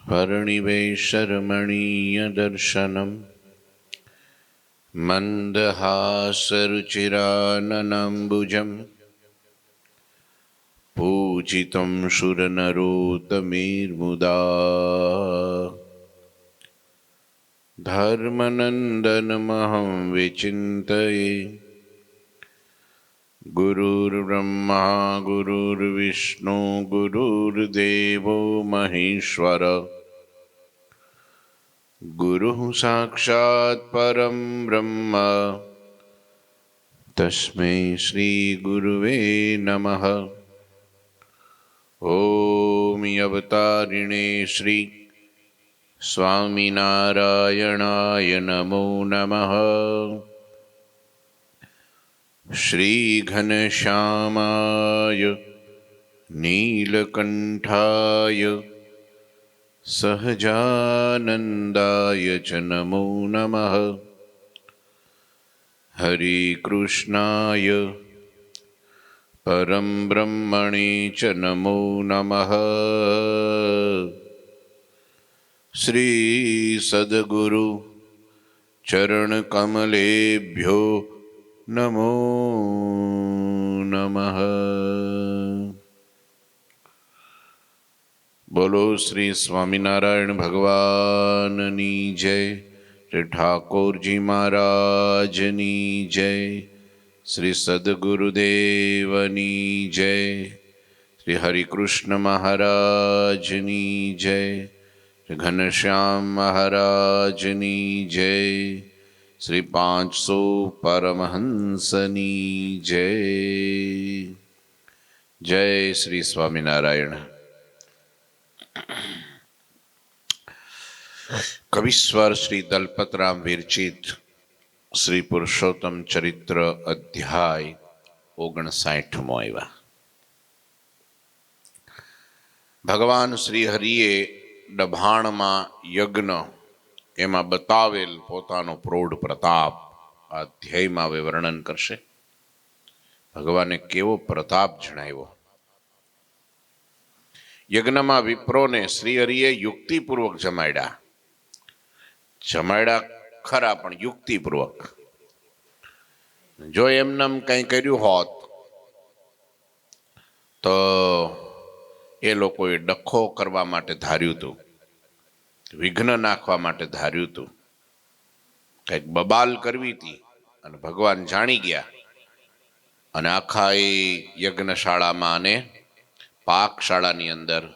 हरिणिवेशरमणीयदर्शनम् मन्दहासरुचिराननाम्बुजम् पूजितं सुरनरोत्तमैर्मुदा धर्मनन्दनमहं विचिन्तये। गुरुर्ब्रह्मा गुरुर्विष्णु गुरुर्देवो महेश्वर गुरुः साक्षात् परं ब्रह्म तस्मै श्री गुरुवे नमः। ॐ अवतारिणे श्री स्वामिनारायणाय नमो नमः। श्री घनश्यामाय नीलकंठाय सहजानंदाय च नमो नमः। हरे कृष्णाय परम ब्रह्मणे च नमो नमः। श्री सद्गुरु चरण कमलेभ्यो नमो नमः। बोलो श्री स्वामीनारायण भगवाननी जय। श्री ठाकुर जी महाराजनी जय। श्री सद्गुरुदेवनी जय। श्री हरिकृष्ण महाराजनी जय। श्री घनश्याम महाराजनी जय। श्री 500 परमहंसनी जय। जय श्री स्वामीनारायण। कविस्वर श्री दलपतराम विरचित श्री पुरुषोत्तम चरित्र अध्याय 59मो एवा। भगवान श्री हरिए डभाण में यज्ञ एमा बतावेल पोतानो प्रौढ़ प्रताप अध्याय में वे वर्णन करशे। भगवाने केवो प्रताप जणाव्यो। यज्ञ में विप्रो ने श्री हरिए युक्तिपूर्वक जमाड्या खरा पण युक्तिपूर्वक। जो एमनेम कई कर्यु होत तो ए लोकोए डखो करवा माटे धार्यु हतुं, विघ्न नाखवा माटे धार्यु हतुं, कंईक बबाल करवी थी अने भगवान जाणी गया अने आखा ए यज्ञशाळामां अने पाकशाळानी अंदर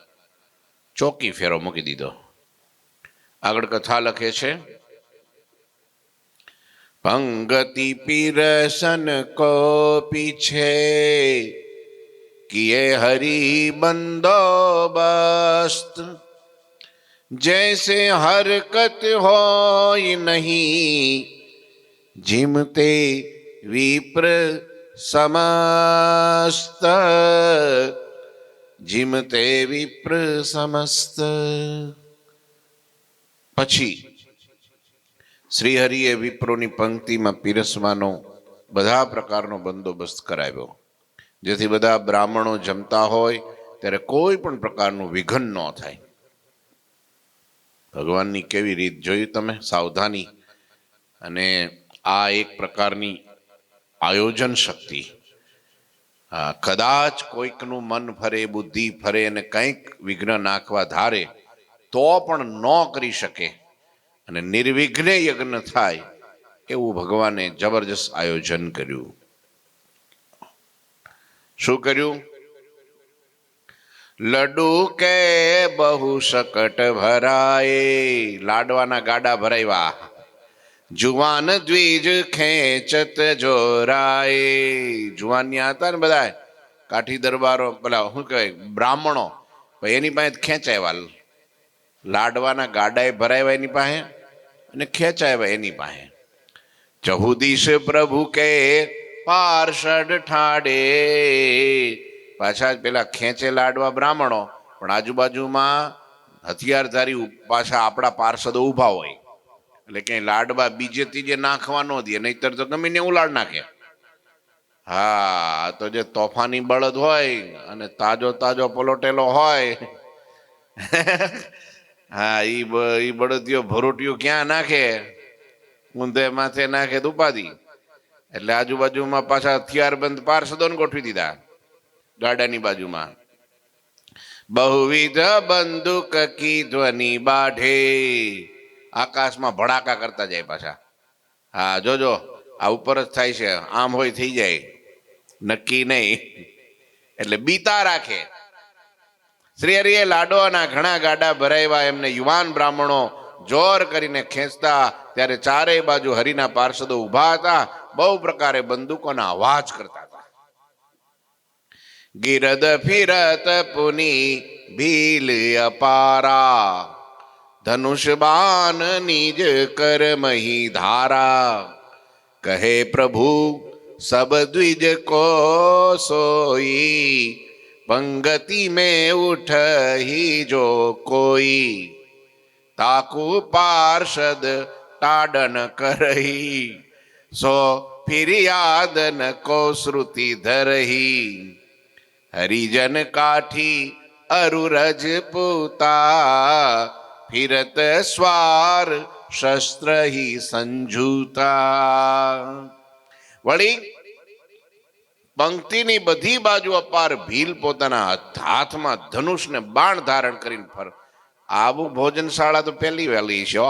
चौकी फेरो मूकी दीधो। आगळ कथा लखे छे, पंगति पीरसन को पीछे किए हरि बंदोबस्त, जैसे हरकत होय नहीं जिमते विप्र समस्त, जिमते विप्र समस्त। पछी श्रीहरिए विप्रोनी पंक्ति में पीरसवानो बधा प्रकारनो बंदोबस्त कराव्यो, जेथी बधा ब्राह्मणों जमता होय त्यारे कोई पण प्रकारनुं विघन न थाय। भगवाननी केवी रीत जोई तमे, सावधानी अने आ एक प्रकारनी आयोजन शक्ति। कदाच कोईकनुं मन फरे, बुद्धि फरे अने कंईक विघ्न नाखवा धारे तो पण न करी शके अने निर्विघ्ने यज्ञ थाय एवुं भगवाने जबरदस्त आयोजन कर्युं। शुं कर्युं? लड्डू के बहु सकट भराए, लाडवाना गाडा भराव्या, जुवान द्विज खेचत जोराए। जुवानिया हता ने बधाय काठी दरबारो पेला शुं कहेवाय ब्राह्मणो, एनी पासे खेंचाव्या। लाडवाना गाडाए भराव्या एनी पासे अने खेंचाव्या एनी पासे। चहुदीश प्रभु के पार्षद ठाडे, पाछा पेला खेंचे लाडवा ब्राह्मणो पण आजुबाजुमां हथियारधारी पाछा आपड़ा पार्षदो उभा होय, એટલે કે લાડવા બીજે ત્રીજે નાખવા ન દે, નહીતર તો ગમે ને ઉલાડ નાખે। હા, તો જે તોફાની બળદ હોય અને તાજો તાજો પલોટેલો હોય હા, ઈ બળદિયો ભરોટિયો ક્યાં નાખે? ઊંધે માથે નાખે તો ઉપાધિ. એટલે આજુબાજુમાં પાછા હથિયારબંધ પાર્ષદોને ગોઠવી દીધા ગાડાની બાજુમાં. બહુવિધ બંદૂક કી ધ્વનિ બાઢે, આકાશમાં ભડાકા કરતા જાય પાછા. હા જોજો, આ ઉપર જ થાય છે, આમ હોય થઈ જાય, નક્કી નહીં. એટલે બીતા રાખે. શ્રી હરિએ લાડવાના ઘણા ગાડા ભરાવ્યા, એમને યુવાન બ્રાહ્મણો જોર કરીને ખેંચતા, ત્યારે ચારેય બાજુ હરિના પાર્ષદો ઉભા હતા, બહુ પ્રકારે બંદૂકોના અવાજ કરતા હતા. ગિરદ ફિરત પુની ભીલ અપારા, ધનુષ બાન નિજ કર મહી ધારા, કહે પ્રભુ સબ દ્વિજ કો સોઈ, पंगति में उठ ही जो कोई, ताकू पार्षद टाडन करही, सो फिर याद न को श्रुति धरही, हरिजन काठी अरु रजपूता, फिरत स्वार शस्त्र ही संजूता. वળી પંક્તિની બધી બાજુ અપાર ભીલ પોતાના હાથમાં ધનુષ ને બાણ ધારણ કરીને ફર. આવું ભોજનશાળા તો પહેલી વહેલી છે.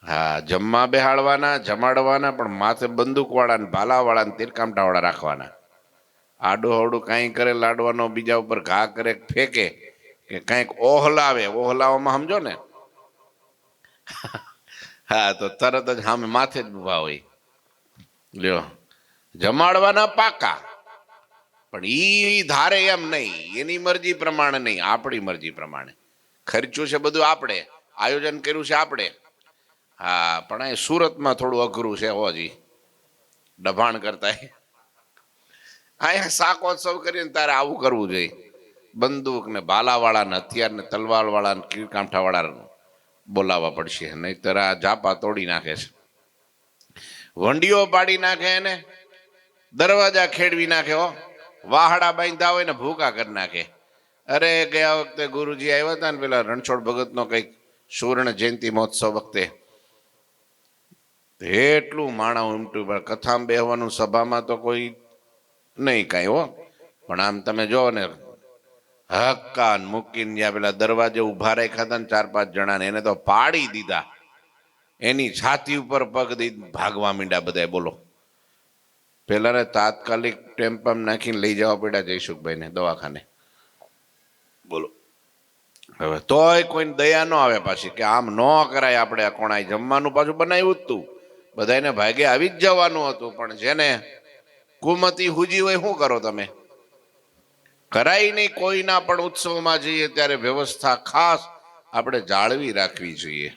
હા, જમવા બેહાડવાના, જમાડવાના, પણ માથે બંદૂક વાળા ને ભાલા વાળા ને તીરકામટા વાળા રાખવાના. આડું હવડું કાંઈ કરે, લાડવાનો બીજા ઉપર ઘા કરે, ફેંકે કે કાંઈક ઓહલાવે, ઓહલાવામાં સમજો ને. હા, તો તરત જ સામે માથે જ ઉભા હોય. લ્યો, જમાડવાના પાકા, પણ ઈ ધારે એમ નહીં, એની મરજી પ્રમાણે નહીં, આપણી મરજી પ્રમાણે. ખર્ચું છે બધું આપણે, આયોજન કર્યું છે આપણે. હા, પણ અહીં સુરતમાં થોડું અઘરું છે હોજી, દબાણ કરતા. અહીંયા શાકોત્સવ કરીને તારે આવું કરવું જોઈએ. બંદૂક ને ભાલાવાળા ને હથિયાર ને તલવાર વાળા ને કીરકામઠા વાળા બોલાવવા પડશે, નહીતર આ જાપા તોડી નાખે છે, વંડીઓ પાડી નાખે ને દરવાજા ખેડવી નાખે. હો, વાહડા બાંધતા હોય ને ભૂકા કરી નાખે. અરે ગયા વખતે ગુરુજી આવ્યા હતા ને પેલા રણછોડ ભગત નો કઈક સુવર્ણ જયંતિ મહોત્સવ વખતે, એટલું માણા ઉમટ્યું, પણ કથામાં બેહવાનું સભામાં તો કોઈ નહીં કાંઈ. હો, પણ આમ તમે જો ને, હક્કા મૂકીને જ્યાં પેલા દરવાજે ઉભા રાખ્યા હતા ને 4-5 જણાને, એને તો પાડી દીધા. એની છાતી ઉપર પગ દઈ ભાગવા માંડ્યા બધા. બોલો, પેલા તાત્કાલિક ટેમ્પામાં નાખીને લઈ જવા પડ્યા જયસુખભાઈને દવાખાને. બોલો, હવે તોય કોઈને દયા ન આવે પાછી, કે આમ ન કરાય. આપણે કોણાય જમવાનું પાછું બનાવ્યું જ તું, બધાને ભાગે આવી જ જવાનું હતું, પણ જેને કુમતી હુજી હોય શું કરો તમે? કરાય નહીં. કોઈના પણ ઉત્સવમાં જઈએ ત્યારે વ્યવસ્થા ખાસ આપણે જાળવી રાખવી જોઈએ.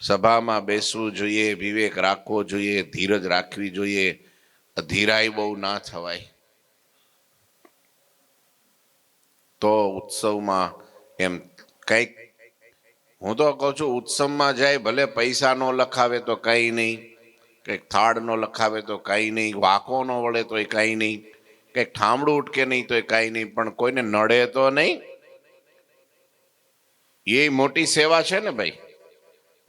સભામાં બેસવું જોઈએ, વિવેક રાખવો જોઈએ, ધીરજ રાખવી જોઈએ, અધીરાઈ બહુ ના થવાય. તો ઉત્સવમાં એમ કંઈક, હું તો કહું છું, ઉત્સવમાં જાય ભલે પૈસા નો લખાવે તો કંઈ નહીં, કંઈક થાળ નો લખાવે તો કંઈ નહીં, વાંકો નો વળે તો કંઈ નહીં, કંઈક ઠામડું ઉટકે નહીં તો કંઈ નહીં, પણ કોઈને નડે તો નહીં. એ મોટી સેવા છે ને ભાઈ.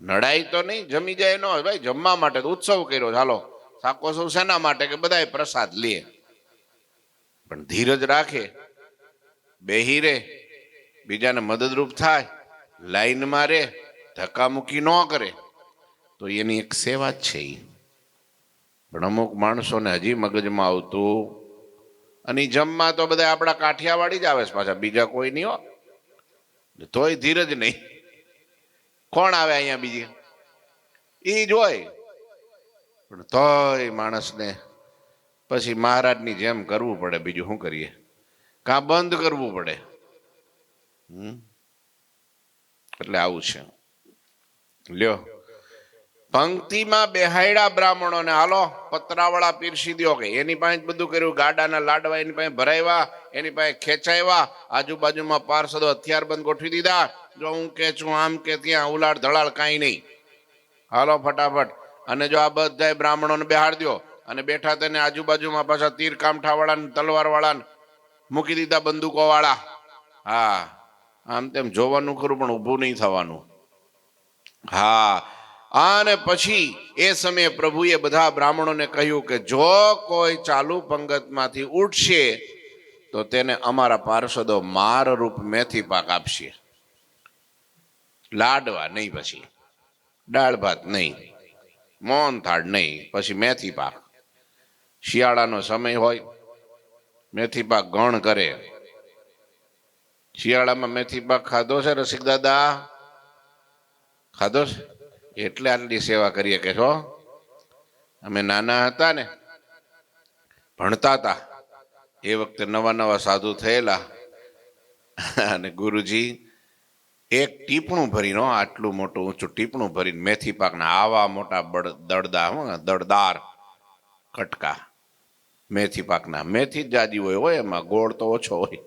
નડાય તો નહીં, જમી જાય ન હોય ભાઈ, જમવા માટે તો ઉત્સવ કર્યો, ચાલો શાકોત્સવ શેના માટે? કે બધાય પ્રસાદ લે. પણ ધીરજ રાખે, બેહી રે, બીજાને મદદરૂપ થાય, લાઈનમાં રે, ધક્કામુક્કી ન કરે, તો એની એક સેવા જ છે. પણ અમુક માણસોને હજી મગજમાં આવતું, અને જમવા તો બધા આપણા કાઠિયાવાડી જ આવે છે પાછા, બીજા કોઈ નહીં. હો, તોય ધીરજ નહીં. કોણ આવે અહીંયા બીજી? ઈ જ હોય. પણ તોય માણસને પછી મહારાજની જેમ કરવું પડે. બીજું શું કરીએ? કાં બંધ કરવું પડે. એટલે આવું છે. લ્યો, પંક્તિમાં બેહાડ્યા બ્રાહ્મણોને, હાલો પતરાવાળા પીરસી દો. કે એની પાસે બધું કર્યું, ગાડાના લાડવા એની પાસે ભરાવ્યા, એની પાસે ખેંચાવ્યા, આજુબાજુમાં પાર્ષદો હથિયાર બંધ ગોઠવી દીધા. જો હું કે છું આમ કે ત્યાં ઉલાડ ધડાળ કાંઈ નહીં, હાલો ફટાફટ. અને જો આ બધા બ્રાહ્મણોને બેહાડ દો, અને બેઠા તેને આજુબાજુમાં પાછા તીર કામઠા વાળા ને તલવાર વાળા મૂકી દીધા, બંદૂકો વાળા. હા, આમ તેમ જોવાનું ખરું પણ ઊભું નહીં થવાનું. હા, અને પછી એ સમયે પ્રભુએ બધા બ્રાહ્મણોને કહ્યું કે જો કોઈ ચાલુ પંગતમાંથી ઉઠશે તો તેને અમારા પાર્ષદો માર રૂપ મેથી પાક આપશે. લાડવા નહીં, પછી દાળ ભાત નહીં, મોહન થાળ નહીં, પછી મેથી પાક. શિયાળાનો સમય હોય, મેથી પાક ગણ કરે. શિયાળામાં મેથી પાક ખાધો છે રસિક દાદા? ખાધો છે? એટલે આટલી સેવા કરીએ કે છો. અમે નાના હતા ને, ભણતા હતા, એ વખતે નવા નવા સાધુ થયેલા, અને ગુરુજી એક ટીપણું ભરીને, આટલું મોટું ઊંચું ટીપણું ભરીને મેથી પાકના આવા મોટા દળદાર કટકા મેથી પાકના. મેથી જ જાજી હોય, એમાં ગોળ તો ઓછો હોય.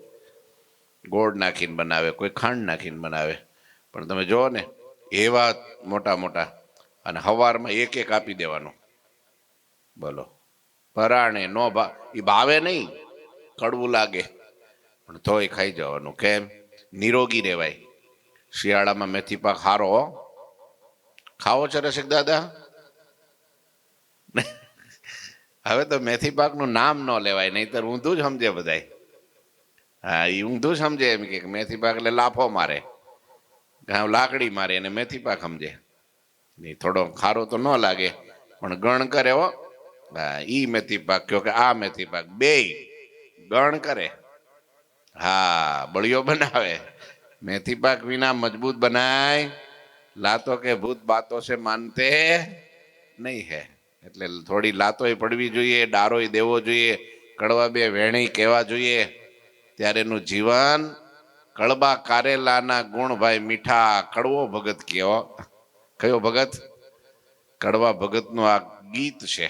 ગોળ નાખીને બનાવે, કોઈ ખાંડ નાખીને બનાવે, પણ તમે જુઓ ને એવા મોટા મોટા. અને હવારમાં એક એક આપી દેવાનું. બોલો, પરાણે નો એ ભાવે નહીં, કડવું લાગે, પણ તોય ખાઈ જવાનું. કેમ? નિરોગી રહેવાય. શિયાળામાં મેથી પાક હારો. ખાવો છે રસિક દાદા? હવે તો મેથી પાકનું નામ ન લેવાય, નહીતર ઊંધું જ સમજે બધાય. હા, એ ઊંધું સમજે, એમ કે મેથી પાક એટલે લાફો મારે, લાકડી મારે, અને મેથી પાક સમજે. નહીં, થોડો ખારો તો ન લાગે, પણ ગણ કરે. હો, હા, ઈ મેથી પાક કયો કે આ મેથી પાક, બે ગણ કરે. હા, બળિયો બનાવે. મેથી પાક વિના મજબૂત બનાય લાતો કે ભૂત બાતો છે માનતે નહીં હે. એટલે થોડી લાતોય પડવી જોઈએ, ડારોય દેવો જોઈએ, કડવા બે વેણી કહેવા જોઈએ, ત્યારે એનું જીવન. કડબા કારેલાના ગુણ ભાઈ મીઠા, કડવો ભગત કયો. કયો ભગત? કડવા ભગતનું આ ગીત છે.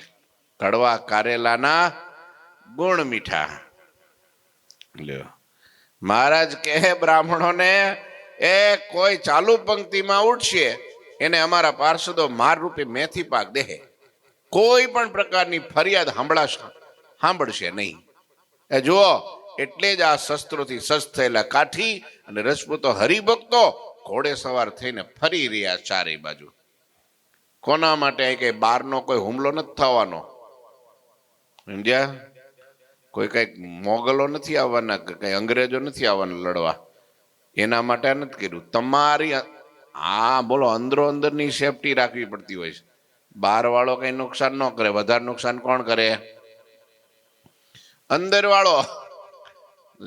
કડવા કારેલાના ગુણ મીઠા. લ્યો, મહારાજ કહે બ્રાહ્મણોને, એ કોઈ ચાલુ પંક્તિમાં ઉઠશે એને અમારા પાર્ષદો માર રૂપે મેથી પાક દેહે. કોઈ પણ પ્રકારની ફરિયાદ સાંભળશે નહીં. એ જુઓ, એટલે જ આ શસ્ત્રોથી સજ્જ થયેલા કાઠી અને રજપૂતો હરિભક્તો ઘોડે સવાર થઈને ફરી રહ્યા ચારે બાજુ. કોના માટે? કે બહારનો કોઈ હુમલો નથી થવાનો. સમજ્યા? કોઈ કઈક મોગલો નથી આવવાના, કઈ અંગ્રેજો નથી આવવાના લડવા. એના માટે નથી કર્યું. તમારી બોલો, અંદરો અંદરની સેફટી રાખવી પડતી હોય છે. બહાર વાળો કઈ નુકસાન ન કરે. વધારે નુકસાન કોણ કરે? અંદર વાળો.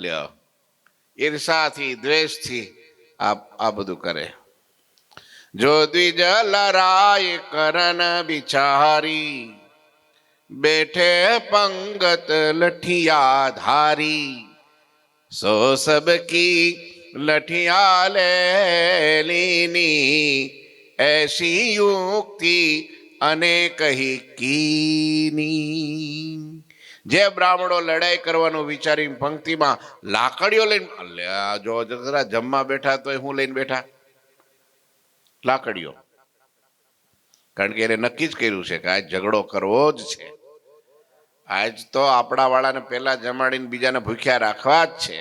લ્યો, ઈર્ષાથી, દ્વેષથી આ બધું કરે. જો દ્વિજ લરાય કરન બિચારી, બેઠે પંગત લઠિયા ધારી, સો સબ કી લઠિયા લે લીની, ऐसी युक्ति अनेक ही कीनी. જે બ્રાહ્મણો લડાઈ કરવાનું વિચારી પંક્તિમાં લાકડીઓ લઈને, જો જરા જમવા બેઠા તો હું લઈને બેઠા? લાકડીઓ. કારણ કે એને નક્કી જ કર્યું છે કે આજ ઝઘડો કરવો જ છે. આજ તો આપણા વાળાને પેલા જમાડીને બીજાને ભૂખ્યા રાખવા જ છે.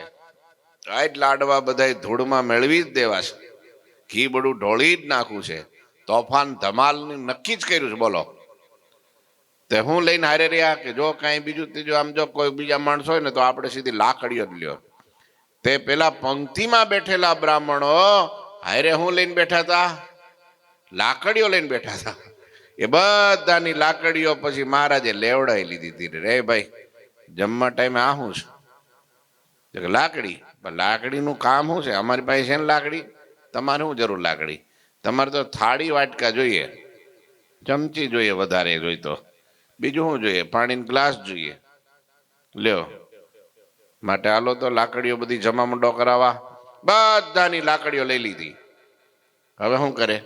આજ લાડવા બધા ધૂળમાં મેળવી જ દેવા છે. ઘી બધું ઢોળી જ નાખવું છે. તોફાન ધમાલ નક્કી જ કર્યું છે. બોલો, તે હું લઈને હારે રહ્યા કે જો કાંઈ બીજું ત્રીજું, આમ જો કોઈ બીજા માણસ હોય ને તો આપણે સીધી લાકડીઓ જ લ્યો. તે પેલા પંક્તિમાં બેઠેલા બ્રાહ્મણો હારે હું લઈને બેઠા હતા? લાકડીઓ લઈને બેઠા હતા. એ બધાની લાકડીઓ પછી મહારાજે લેવડાવી લીધી હતી. રે ભાઈ, જમવા ટાઈમે આ શું છે? લાકડી. લાકડીનું કામ શું છે? અમારી પાસે છે ને લાકડી, તમારે શું જરૂર લાકડી? તમારે તો થાળી વાટકા જોઈએ, ચમચી જોઈએ, વધારે જોઈ તો બીજું શું જોઈએ? પાણીનો ગ્લાસ જોઈએ. લ્યો, માટે હાલો તો લાકડીઓ બધી જમા મંડો કરાવવા. બધાની લાકડીઓ લઈ લીધી. હવે શું કરે?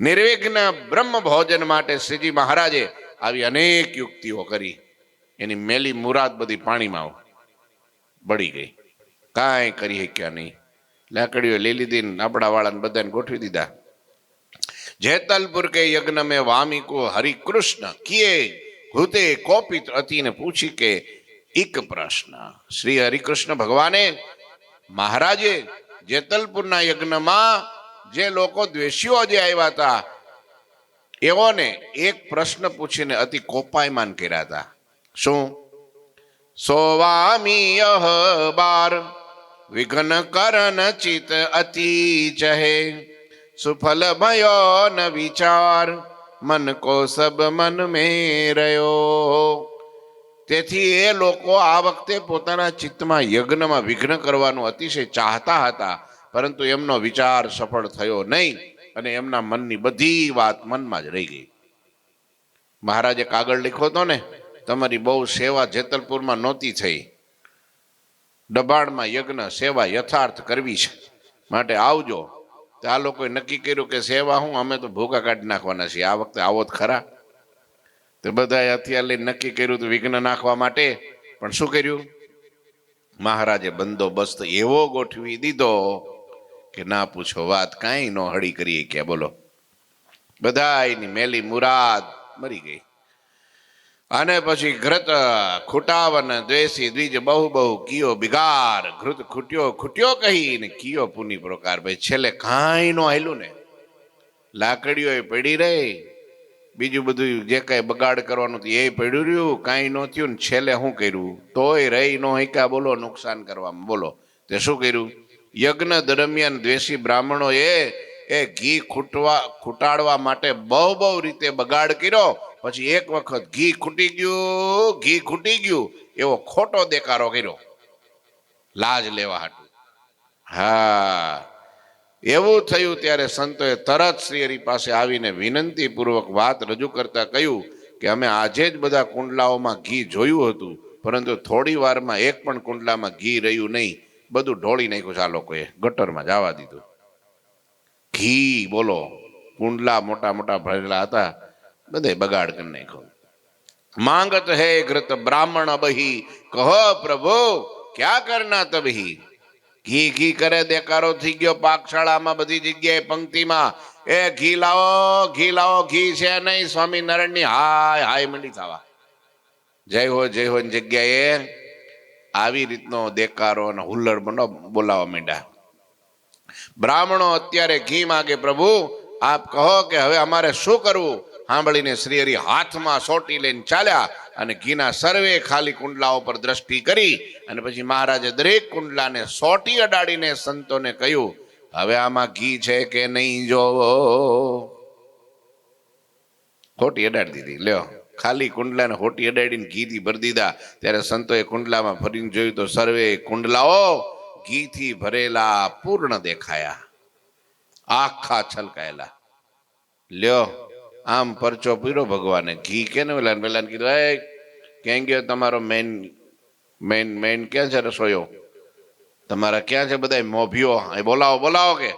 નિર્વિઘ્ન બ્રહ્મ ભોજન માટે શ્રીજી મહારાજે આવી અનેક યુક્તિઓ કરી. એની મેલી મુરાદ બધી પાણીમાં બળી ગઈ. કાંઈ કરી શક્યા નહીં. લાકડીઓ લઈ લીધી ને આપણા વાળાને બધાને ગોઠવી દીધા. જેતલપુર કે યજ્ઞ में वामी को हरि कृष्ण किए हुते कोपित अति ने पूछी के एक प्रश्न. श्री हरिकृष्ण भगवाने મહારાજે જેતલપુરના યજ્ઞમાં જે લોકો દ્વેષીઓ જે આવ્યા હતા એઓને એક પ્રશ્ન પૂછીને અતિ કોપાયમાન કર્યા હતા. શું? સોવામીય બાર વિઘ્ન કરન ચિત અતિ ચહે સુફલ ભયો ન વિચાર મન કો સબ મન મેં રહ્યો. તેથી એ લોકો આ વખતે પોતાના ચિત્તમાં યજ્ઞમાં વિઘ્ન કરવાનું અતિશય ચાહતા હતા, પરંતુ એમનો વિચાર સફળ થયો નહીં અને એમના મનની બધી વાત મનમાં જ રહી ગઈ. મહારાજે કાગળ લખ્યો હતો ને, તમારી બહુ સેવા જેતલપુરમાં નહોતી થઈ, દબાણમાં યજ્ઞ સેવા યથાર્થ કરવી છે, માટે આવજો. તો આ લોકોએ નક્કી કર્યું કે સેવા હું, અમે તો ભૂકા કાઢી નાખવાના છીએ, આ વખતે આવો જ ખરા. તો બધાએ હથિયાર લઈને નક્કી કર્યું હતું વિઘ્ન નાખવા માટે. પણ શું કર્યું? મહારાજે બંદોબસ્ત એવો ગોઠવી દીધો કે ના પૂછો વાત, કાંઈ નો હળી કરીએ કે. બોલો, બધાની મેલી મુરાદ મરી ગઈ. અને પછી ઘૃત ખૂટાવન દ્વેષી દ્વિજ બહુ બહુ કિયો બિગાર. ઘૃત ખૂટ્યો ખૂટ્યો કહીને કિયો પુની પ્રકાર. ભાઈ છેલ્લે કાંઈ નો હાલ્યું ને, લાકડીઓ એ પડી રહી, બીજું બધું જે કાંઈ બગાડ કરવાનું હતું એ પડ્યું રહ્યું, કાંઈ ન થયું ને છેલ્લે શું કર્યું? તોય રહી નો હૈકા. બોલો, નુકસાન કરવામાં. બોલો, તે શું કર્યું? યજ્ઞ દરમિયાન દ્વેષી બ્રાહ્મણો એ ઘી ખૂટાડવા માટે બહુ બહુ રીતે બગાડ કર્યો. પછી એક વખત ઘી ખૂટી ગયું એવો ખોટો દેકારો કર્યો લાજ લેવા હાટું. હા, એવું થયું ત્યારે સંતોએ તરત શ્રી હરિ પાસે આવીને વિનંતી પૂર્વક વાત રજૂ કરતા કહ્યું કે અમે આજે જ બધા કુંડલાઓમાં ઘી જોયું હતું, પરંતુ થોડી વારમાં એક પણ કુંડલામાં ઘી રહ્યું નહીં, બધું ઢોળી નાખ્યું છે આ લોકોએ, ગટરમાં જવા દીધું. ઘી બોલો, કુંડલા મોટા મોટા ભરેલા હતા, બધે બગાડ કરી નાખ્યો. માંગત હે ઘૃત બ્રાહ્મણ બહી, કહો પ્રભુ ક્યાં કરના તબહી. ઘી ઘી કરે દેકારો થઈ ગયો પાકશાળામાં, બધી જગ્યાએ પંક્તિમાં એ ઘી લાવો ઘી લાવો, ઘી છે નહીં. સ્વામિનારાયણ ની હાય હાય મંડી થવા, જય હો જગ્યાએ આવી રીતનો દેકારો અને હુલ્લડ બોલાવા માંડ્યા. બ્રાહ્મણો અત્યારે ઘી માગે, પ્રભુ આપ કહો કે હવે અમારે શું કરવું. સાંભળીને શ્રી હરિ હાથમાં સોટી લઈને ચાલ્યા અને ઘીના સર્વે ખાલી કુંડલાઓ પર દ્રષ્ટિ કરી અને પછી મહારાજે દરેક કુંડલાને સોટી અડાડીને સંતોને કહ્યું, હવે આમાં ઘી છે કે નહીં જોવો. ખોટી અડાડી દીધી. લ્યો, ખાલી કુંડલાને ખોટી અડાડીને ઘીથી ભરી દીધા. ત્યારે સંતોએ કુંડલામાં ફરીને જોયું તો સર્વે કુંડલાઓ ઘીથી ભરેલા પૂર્ણ દેખાયા, આખા છલકાયેલા. લ્યો, આમ પરચો પીરો ભગવાને. ઘી કે ને પેલા કીધું, એ ક્યાં ગયો તમારો મેન ક્યાં છે રસોયો? તમારા ક્યાં છે બધા મોભીઓ? બોલાવો કે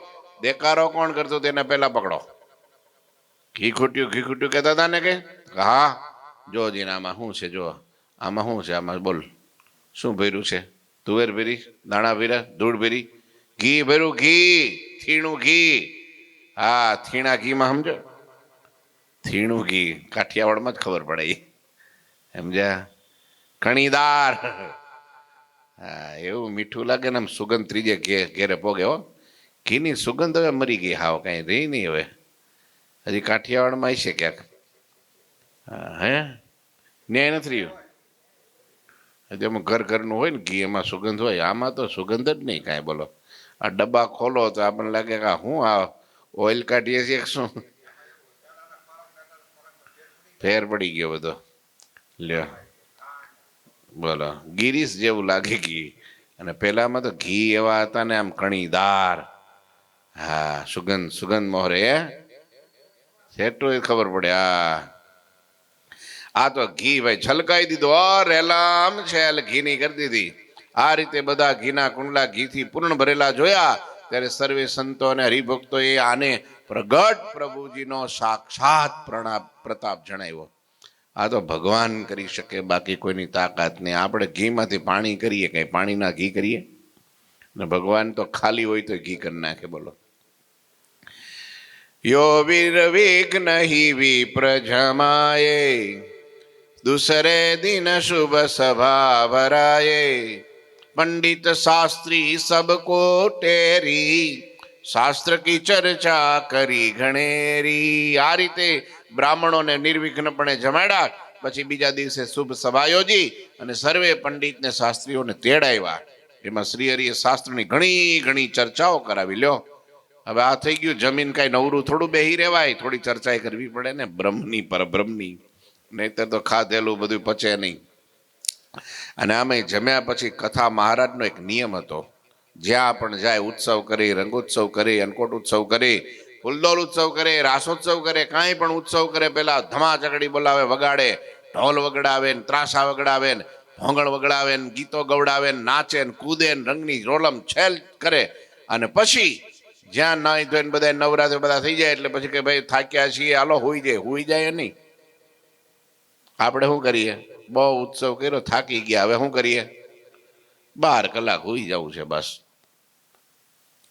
દેકારો કોણ કરતો તેને પેલા પકડો. ઘી ખૂટ્યું કહેતા હતા ને કે હા જો જીને આમાં શું છે, જો આમાં શું છે, આમાં બોલ શું ભર્યું છે? તુવેર ભરી, દાણા ભર્યા, ધૂળ ભરી, ઘી ભર્યું, ઘી થીણું ઘી. હા, થીણા ઘીમાં સમજો, થીણું ઘી કાઠિયાવાડમાં જ ખબર પડે એ, સમજ્યા? કણીદાર. હા, એવું મીઠું લાગે ને આમ સુગંધ ત્રીજે ઘેરે પોગે. હો, ઘીની સુગંધ હવે મરી ગઈ, હાવ કાંઈ રહી નહીં હવે. હજી કાઠિયાવાડમાં છે ક્યાંક. હે, ન્યાય નથી રહ્યું. હજી એમાં ઘરનું હોય ને ઘી, એમાં સુગંધ હોય. આમાં તો સુગંધ જ નહીં કાંઈ. બોલો, આ ડબ્બા ખોલો તો આપણને લાગે કે હું આ ઓઇલ કાઢીએ છીએ શું? ફેર પડી ગયો બધો. લ્યો, બોલો, ગિરીશ જેવું લાગે ઘી. અને પેલામાં તો ઘી એવા હતા ને આમ કણીદાર. હા, સુગંધ મોહરે. સેટું ખબર પડે. આ તો ઘી ભાઈ છલકાઈ દીધો, રેલામ છેલ ઘીની કરી દીધી. આ રીતે બધા ઘીના કુંડલા ઘીથી પૂર્ણ ભરેલા જોયા ત્યારે સર્વે સંતો અને હરિભક્તો એ આને પ્રગટ પ્રભુજીનો સાક્ષાત પ્રતાપ જણાવ્યો. આ તો ભગવાન કરી શકે, બાકી કોઈની તાકાત નહીં. આપણે ઘીમાંથી પાણી કરીએ, કઈ પાણીના ઘી કરીએ ને ભગવાન તો ખાલી હોય તો ઘી કરી નાખે. બોલો, યો વીર વિઘ્ન હિ વિપ્ર જમાયે, દૂસરે દિન શુભ સભા ભરાયે, पंडित शास्त्री सबको टेरी, શાસ્ત્ર કી ચર્ચા કરી ઘણેરી. આ રીતે બ્રાહ્મણોને નિર્વિઘ્નપણે જમાડ્યા. પછી બીજા દિવસે શુભ સભા યોજી અને સર્વે પંડિતને શાસ્ત્રીઓને તેડાવ્યા. એમાં શ્રી હરિએ શાસ્ત્રની ઘણી ઘણી ચર્ચાઓ કરાવી. લ્યો હવે આ થઈ ગયું, જમીન કાંઈ નવરું થોડું બેહી રહેવાય, થોડી ચર્ચા કરવી પડે ને બ્રહ્મની પરબ્રહ્મની, નહીતર તો ખાધેલું બધું પચે નહીં. અને આમે જમ્યા પછી કથા મહારાજનો એક નિયમ હતો, જ્યાં પણ જાય ઉત્સવ કરી, રંગોત્સવ કરી, અન્નકોટ ઉત્સવ કરી, ફૂલદોલ ઉત્સવ કરે, રાસોત્સવ કરે, કાંઈ પણ ઉત્સવ કરે, પેલા ધમાચકડી બોલાવે, વગાડે, ઢોલ વગડાવે, ત્રાસા વગડાવે, ભોંગળ વગડાવે, ગીતો ગવડાવે, નાચે, કૂદે, રંગની રોલમ છેલ કરે. અને પછી જ્યાં નાઈ ધોઈને બધા નવરાત્રે બધા થઈ જાય એટલે પછી કે ભાઈ થાક્યા છીએ, હાલો હોઈ જાય. હોઈ જાય નહીં. આપણે શું કરીએ? બહુ ઉત્સવ કર્યો, થાકી ગયા, હવે શું કરીએ? 12 કલાક હોઈ જવું છે બસ.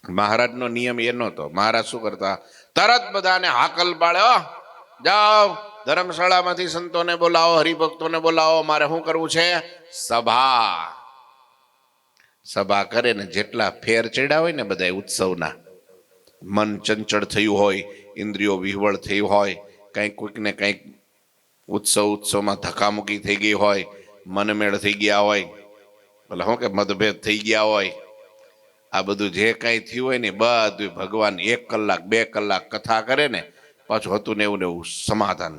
મહારાજનો નિયમ એ નહોતો. મહારાજ શું કરતા? તરત બધાને હાકલ પાડે, જાઓ ધર્મશાળામાંથી સંતોને બોલાવો, હરિભક્તોને બોલાવો, મારે શું કરવું છે? સભા. સભા કરે ને જેટલા ફેર ચડ્યા હોય ને બધા ઉત્સવના, મન ચંચળ થયું હોય, ઇન્દ્રિયો વિહવળ થઈ હોય, કંઈક કોઈકને કંઈક ઉત્સવમાં ધક્કામુક્કી થઈ ગઈ હોય, મનમેળ થઈ ગયા હોય, એટલે શું કે મતભેદ થઈ ગયા હોય, આ બધું જે કાંઈ થયું હોય ને બધું ભગવાન 1 કલાક 2 કલાક કથા કરે ને પાછું હતું ને એવું સમાધાન.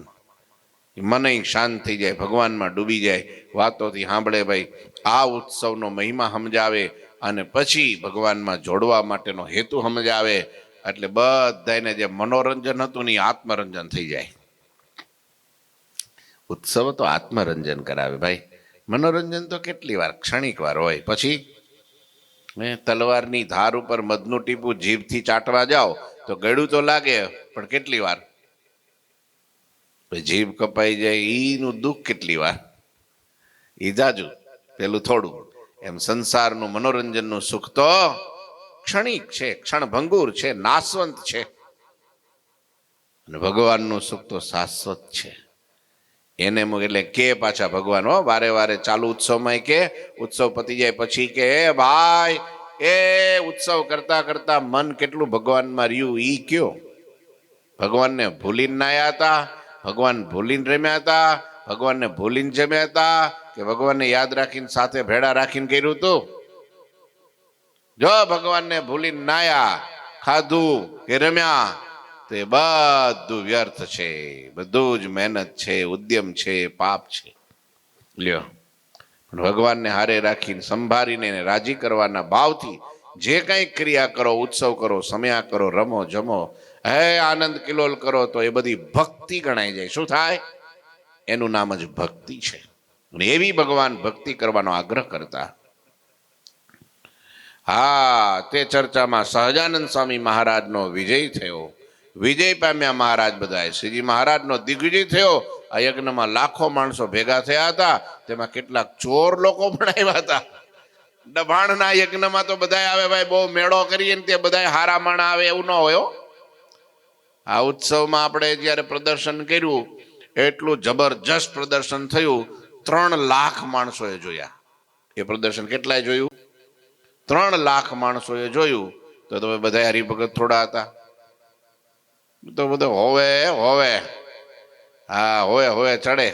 મને શાંત થઈ જાય, ભગવાનમાં ડૂબી જાય, વાતોથી સાંભળે. ભાઈ આ ઉત્સવનો મહિમા સમજાવે અને પછી ભગવાનમાં જોડવા માટેનો હેતુ સમજાવે. એટલે બધાને જે મનોરંજન હતું ને આત્મરંજન થઈ જાય. ઉત્સવ તો આત્મરંજન કરાવે ભાઈ. મનોરંજન તો કેટલી વાર, ક્ષણિક વાર હોય. પછી તલવારની ધાર ઉપર મધનું ટીપું જીભથી ચાટવા જાઓ તો ગળું તો લાગે, પણ કેટલી વાર? જીભ કપાઈ જાય એનું દુઃખ કેટલી વાર? ઈ જાજુ, પેલું થોડું. એમ સંસારનું મનોરંજનનું સુખ તો ક્ષણિક છે, ક્ષણભંગુર છે, નાશવંત છે. અને ભગવાનનું સુખ તો શાશ્વત છે. એને એટલે કે પાછા ભગવાન વારે વારે ચાલુ ઉત્સવમાં કે ઉત્સવ પતી જાય પછી કે ભાઈ એ ઉત્સવ કરતા કરતા મન કેટલું ભગવાનમાં રહ્યું ઈ કયો? ભગવાનને ભૂલીને નાયા હતા, ભગવાન ભૂલીને રમ્યા હતા, ભગવાનને ભૂલીને જમ્યા હતા, કે ભગવાનને યાદ રાખીને સાથે ભેડા રાખીને કર્યું હતું? જો ભગવાનને ભૂલીને નાયા, ખાધું કે રમ્યા તો એ બધું વ્યર્થ છે. બધું જ મહેનત છે, ઉદ્યમ છે, પાપ છે. લ્યો, પણ ભગવાનને હારે રાખીને સંભાળીને રાજી કરવાના ભાવથી જે કંઈ ક્રિયા કરો, ઉત્સવ કરો, સમયા કરો, રમો જમો, હે આનંદ કિલોલ કરો, તો એ બધી ભક્તિ ગણાઈ જાય. શું થાય? એનું નામ જ ભક્તિ છે. અને એવી ભગવાન ભક્તિ કરવાનો આગ્રહ કરતા. હા, તે ચર્ચામાં સહજાનંદ સ્વામી મહારાજનો વિજય થયો. વિજય પામ્યા મહારાજ બધા. શ્રીજી મહારાજનો દિગ્વિજય થયો. આ યજ્ઞમાં લાખો માણસો ભેગા થયા હતા. તેમાં કેટલાક ચોર લોકો પણ આવ્યા હતા. દભાણના યજ્ઞમાં તો બધા આવે ભાઈ, બહુ મેળો કરીએ ને તે બધા હારા માણા આવે એવું ન હોય. આ ઉત્સવમાં આપણે જ્યારે પ્રદર્શન કર્યું એટલું જબરજસ્ત પ્રદર્શન થયું. 3 લાખ માણસોએ જોયા એ પ્રદર્શન. કેટલાય જોયું? 3 લાખ માણસોએ જોયું. તો તમે બધા હરિભગત થોડા હતા? તો બધો હોવે હોવે, હા હોવે હોવે ચડે.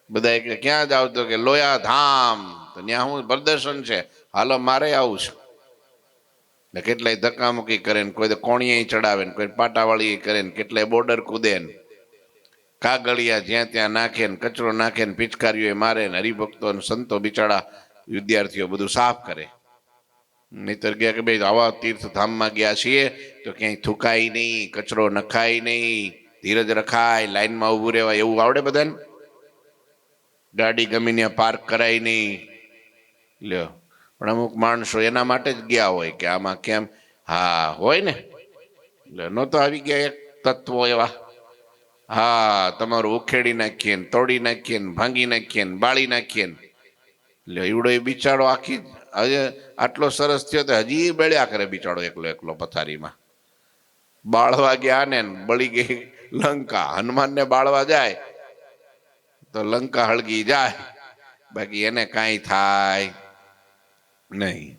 બધા કે ક્યાં જાવ? તો કે લોયા ધામ. તો ત્યાં હું પ્રદર્શન છે, હાલો મારે આવું છે. ને કેટલાય ધક્કામુક્કી કરે ને, કોઈ કોણીએ ચડાવે ને, કોઈ પાટાવાળી કરે ને, કેટલાય બોર્ડર કૂદે ને, કાગળિયા જ્યાં ત્યાં નાખે ને, કચરો નાખે ને, પિચકારીઓ મારે ને, હરિભક્તો ને સંતો બિચારા વિદ્યાર્થીઓ બધું સાફ કરે. નહીતર ગયા કે ભાઈ આવા તીર્થધામમાં ગયા છીએ તો ક્યાંય થૂકાય નહીં, કચરો નખાય નહીં, ધીરજ રખાય, લાઈનમાં ઊભું રહેવાય એવું આવડે બધાને? ગાડી ગમીને પાર્ક કરાય નહીં. લ્યો, પણ અમુક માણસો એના માટે જ ગયા હોય કે આમાં કેમ, હા હોય ને, નહોતો આવી ગયા એક તત્વો એવા, હા તમારું ઉખેડી નાખીએ ને, તોડી નાખીએ ને, ભાંગી નાખીએ ને, બાળી નાખીએ ને. એટલે એવડો એ બિચારો આખી હજે આટલો સરસ થયો તો હજી બળ્યા કરે બિચારો એકલો એકલો પથારીમાં. બાળવા ગયા ને બળી ગઈ લંકા. હનુમાનને બાળવા જાય તો લંકા હળગી જાય, બાકી એને કાંઈ થાય નહીં,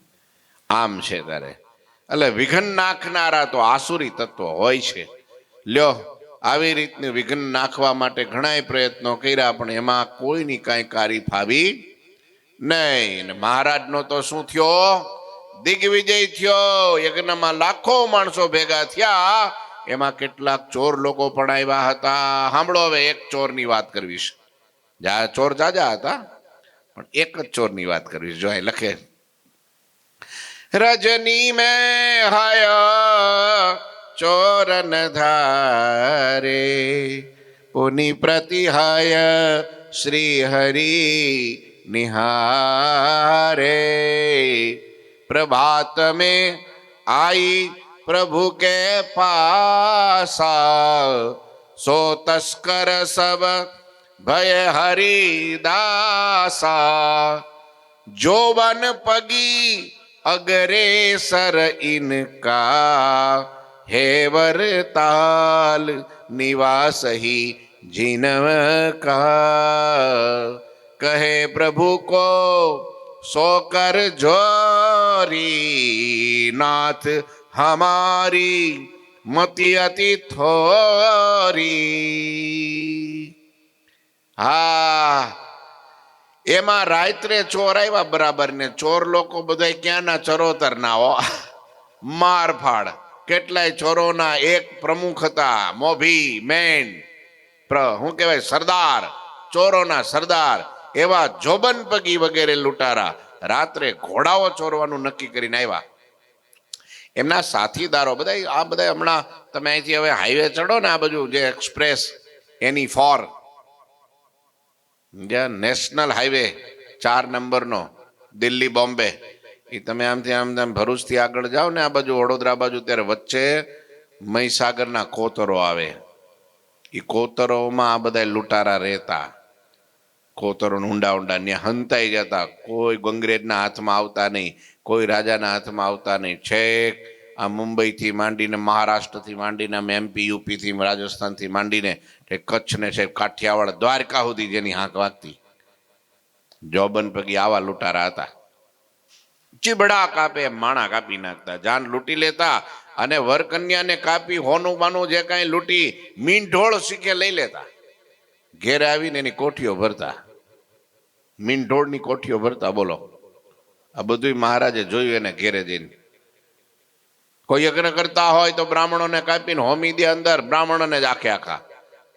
આમ છે તારે. એટલે વિઘન નાખનારા તો આસુરી તત્વો હોય છે. લ્યો, આવી રીતની વિઘન નાખવા માટે ઘણાય પ્રયત્નો કર્યા, પણ એમાં કોઈની કાંઈ કારી ફાવી નહીં. મહારાજનો તો શું થયો? દિગ્વિજય થયો. યજ્ઞમાં લાખો માણસો ભેગા થયા, એમાં કેટલાક ચોર લોકો પણ આવ્યા હતા. સાંભળો, હવે એક ચોરની વાત કરવી છે. ચોર જાજા હતા, પણ એક જ ચોરની વાત કરવી છે. જો અહીં લખે, રજની में हय चोरन धारे पुनि प्रतिहय श्री हरि निहारे प्रभात में आई प्रभु के पासा सो तस्कर सब भय हरिदासा जोबन पगी अग्रेसर इनका हेवर ताल निवास ही जिनव का कहे प्रभु को सोकर जोरी नाथ हमारी मति अति थोरी. હા, એમાં રાત્રે ચોર આવ્યા બરાબર, ને ચોર લોકો બધા ક્યાંના ચરોતર ના હો, મારફાડ. કેટલાય ચોરોના એક પ્રમુખ હતા, મોભી મેન, શું કહેવાય, સરદાર, ચોરોના સરદાર એવા જોબન પગી વગેરે લૂંટારા રાત્રે ઘોડાઓ ચોરવાનું નક્કી કરીને આવ્યા. એમના સાથીદારો બધા, આ બધા હમણાં તમે અહીંથી હવે હાઈવે ચડો ને, આ બાજુ જે express any for national highway 4 નંબરનો દિલ્હી બોમ્બે, એ તમે આમથી આમ ભરૂચથી આગળ જાઓ ને આ બાજુ વડોદરા બાજુ, ત્યારે વચ્ચે મહીસાગરના કોતરો આવે. એ કોતરોમાં આ બધા લૂંટારા રહેતા. કોતરો ઊંડા ઊંડા ને હંતાઈ જતા. કોઈ અંગ્રેજના હાથમાં આવતા નહીં, કોઈ રાજાના હાથમાં આવતા નહીં. છેક આ મુંબઈથી માંડીને, મહારાષ્ટ્રથી માંડીને, એમપી યુપીથી, રાજસ્થાનથી માંડીને કચ્છ ને છે કાઠિયાવાડ, દ્વારકા સુધી જેની હાંક વાગતી. જોબન પગી આવા લૂંટારા હતા. ચીબડા કાપે, માણા કાપી નાખતા, જાન લૂંટી લેતા, અને વરકન્યાને કાપી, હોનું બાનું જે કાંઈ લૂંટી મીંઢોળ શીખે લઈ લેતા. ઘેરે આવીને એની કોઠીઓ ભરતા, મીંઢોળની કોઠીઓ ભરતા. બોલો, આ બધું મહારાજે જોયું એને ઘેરે જઈને. કોઈ યજ્ઞ કરતા હોય તો બ્રાહ્મણોને કાપીને હોમી દે અંદર, બ્રાહ્મણોને જ આખે આખા,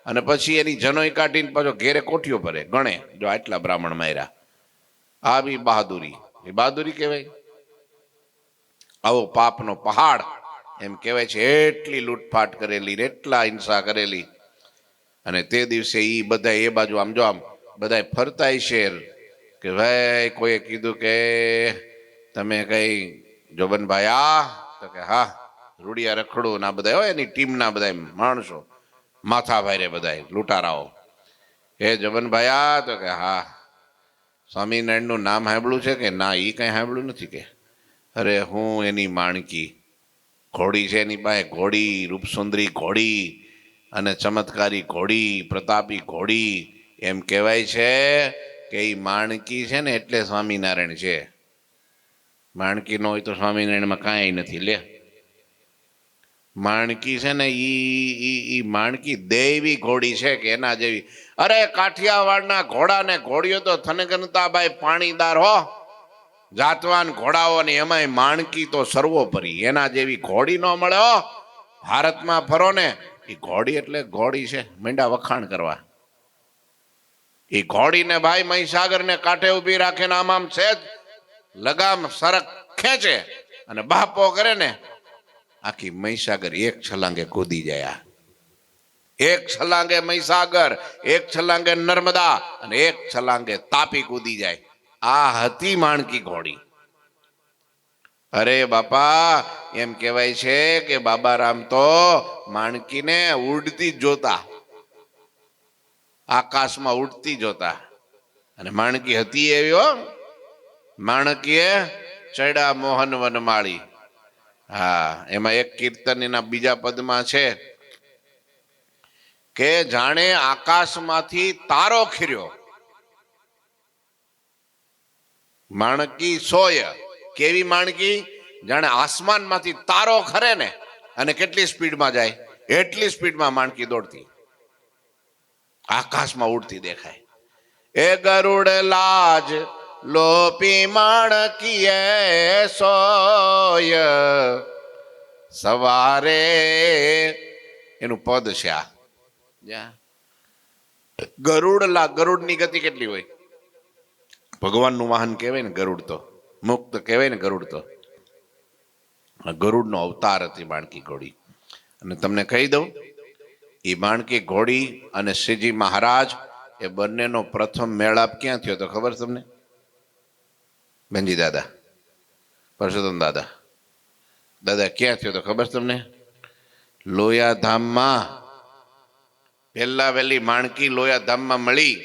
અને પછી એની જનોઈ કાઢીને પાછો ઘેરે કોઠીઓ ભરે, ગણે જો આટલા બ્રાહ્મણ માર્યા. આ બી બહાદુરી, એ બહાદુરી કહેવાય. આવો પાપનો પહાડ એમ કહેવાય છે. એટલી લૂંટફાટ કરેલી, એટલા હિંસા કરેલી. અને તે દિવસે એ બધા એ બાજુ આમ જો આમ બધા ફરતાય શેર કે ભાઈ કોઈએ કીધું કે તમે કઈ જોબનભાઈ આ, તો કે હા, રૂડિયા રખડું ના બધા હોય એની ટીમના બધા માણસો, માથા ભાઈ રે બધા લૂંટારાઓ. એ જોબનભાઈ આ, તો કે હા. સ્વામિનારાયણનું નામ સાંભળ્યું છે કે ના? એ કઈ સાંભળ્યું નથી. કે અરે હું એની માણકી ઘોડી છે, એની પાસે ઘોડી, રૂપસુંદરી ઘોડી અને ચમત્કારી ઘોડી, પ્રતાપી ઘોડી. એમ કહેવાય છે કે એ માણકી છે ને એટલે સ્વામિનારાયણ છે. માણકી ન હોય તો સ્વામિનારાયણમાં કાંઈ નથી. લે, માણકી છે ને ઈ માણકી દેવી ઘોડી છે કે એના જેવી. અરે કાઠિયાવાડના ઘોડા ને ઘોડીઓ તો થનગનતાભાઈ પાણીદાર હો, જાતવાન ઘોડાઓ ને, એમાંય માણકી તો સર્વોપરી. એના જેવી ઘોડી ન મળે હો. ભારતમાં ફરો ને, એ ઘોડી એટલે ઘોડી છે, મીંડા વખાણ કરવા. એ ઘોડીને ભાઈ મહીસાગર ને કાંઠે ઉભી રાખે ને આમ છે જ લગામ સરક ખેંચે અને બાપો કરે ને, આખી મહીસાગર એક છલાંગે કૂદી જાય. એક છલાંગે મહીસાગર, એક છલાંગે નર્મદા, અને એક છલાંગે તાપી કૂદી જાય. આ હતી માણકી ઘોડી. અરે બાપા, એમ કહેવાય છે કે બાબા રામ તો માણકીને ઉડતી જ જોતા, આકાશમાં ઉડતી જોતા. અને માણકી હતી એવી હો. માણકીએ ચડ્યા મોહન વનમાળી. હા, એમાં એક કીર્તન એના બીજા પદમાં છે કે જાણે આકાશમાંથી તારો ખીર્યો, માણકી સોય કેવી માણકી? જાણે આસમાનમાંથી તારો ખરે ને અને કેટલી સ્પીડમાં જાય એટલી સ્પીડમાં માણકી દોડતી, આકાશમાં ઉડતી દેખાય. એ ગરુડ લાજ લોપી માણકીએ સોય સવારે, એનું પદ છે આ. ગરુડની ગતિ કેટલી હોય? ભગવાનનું વાહન કહેવાય ને ગરુડ, તો મુક્ત કહેવાય ને ગરુડ. તો ગરુડનો અવતાર હતી માણકી ઘોડી. અને તમને કહી દઉં, એ માણકી ઘોડી અને શ્રીજી મહારાજ એ બંનેનો પ્રથમ મેળાપ ક્યાં થયો તો ખબર તમને? બેનજી દાદા, પરસોત્તમ દાદા, દાદા ક્યાં થયો તો ખબર તમને? લોયાધામમાં. પહેલા વહેલી માણકી લોયાધામમાં મળી.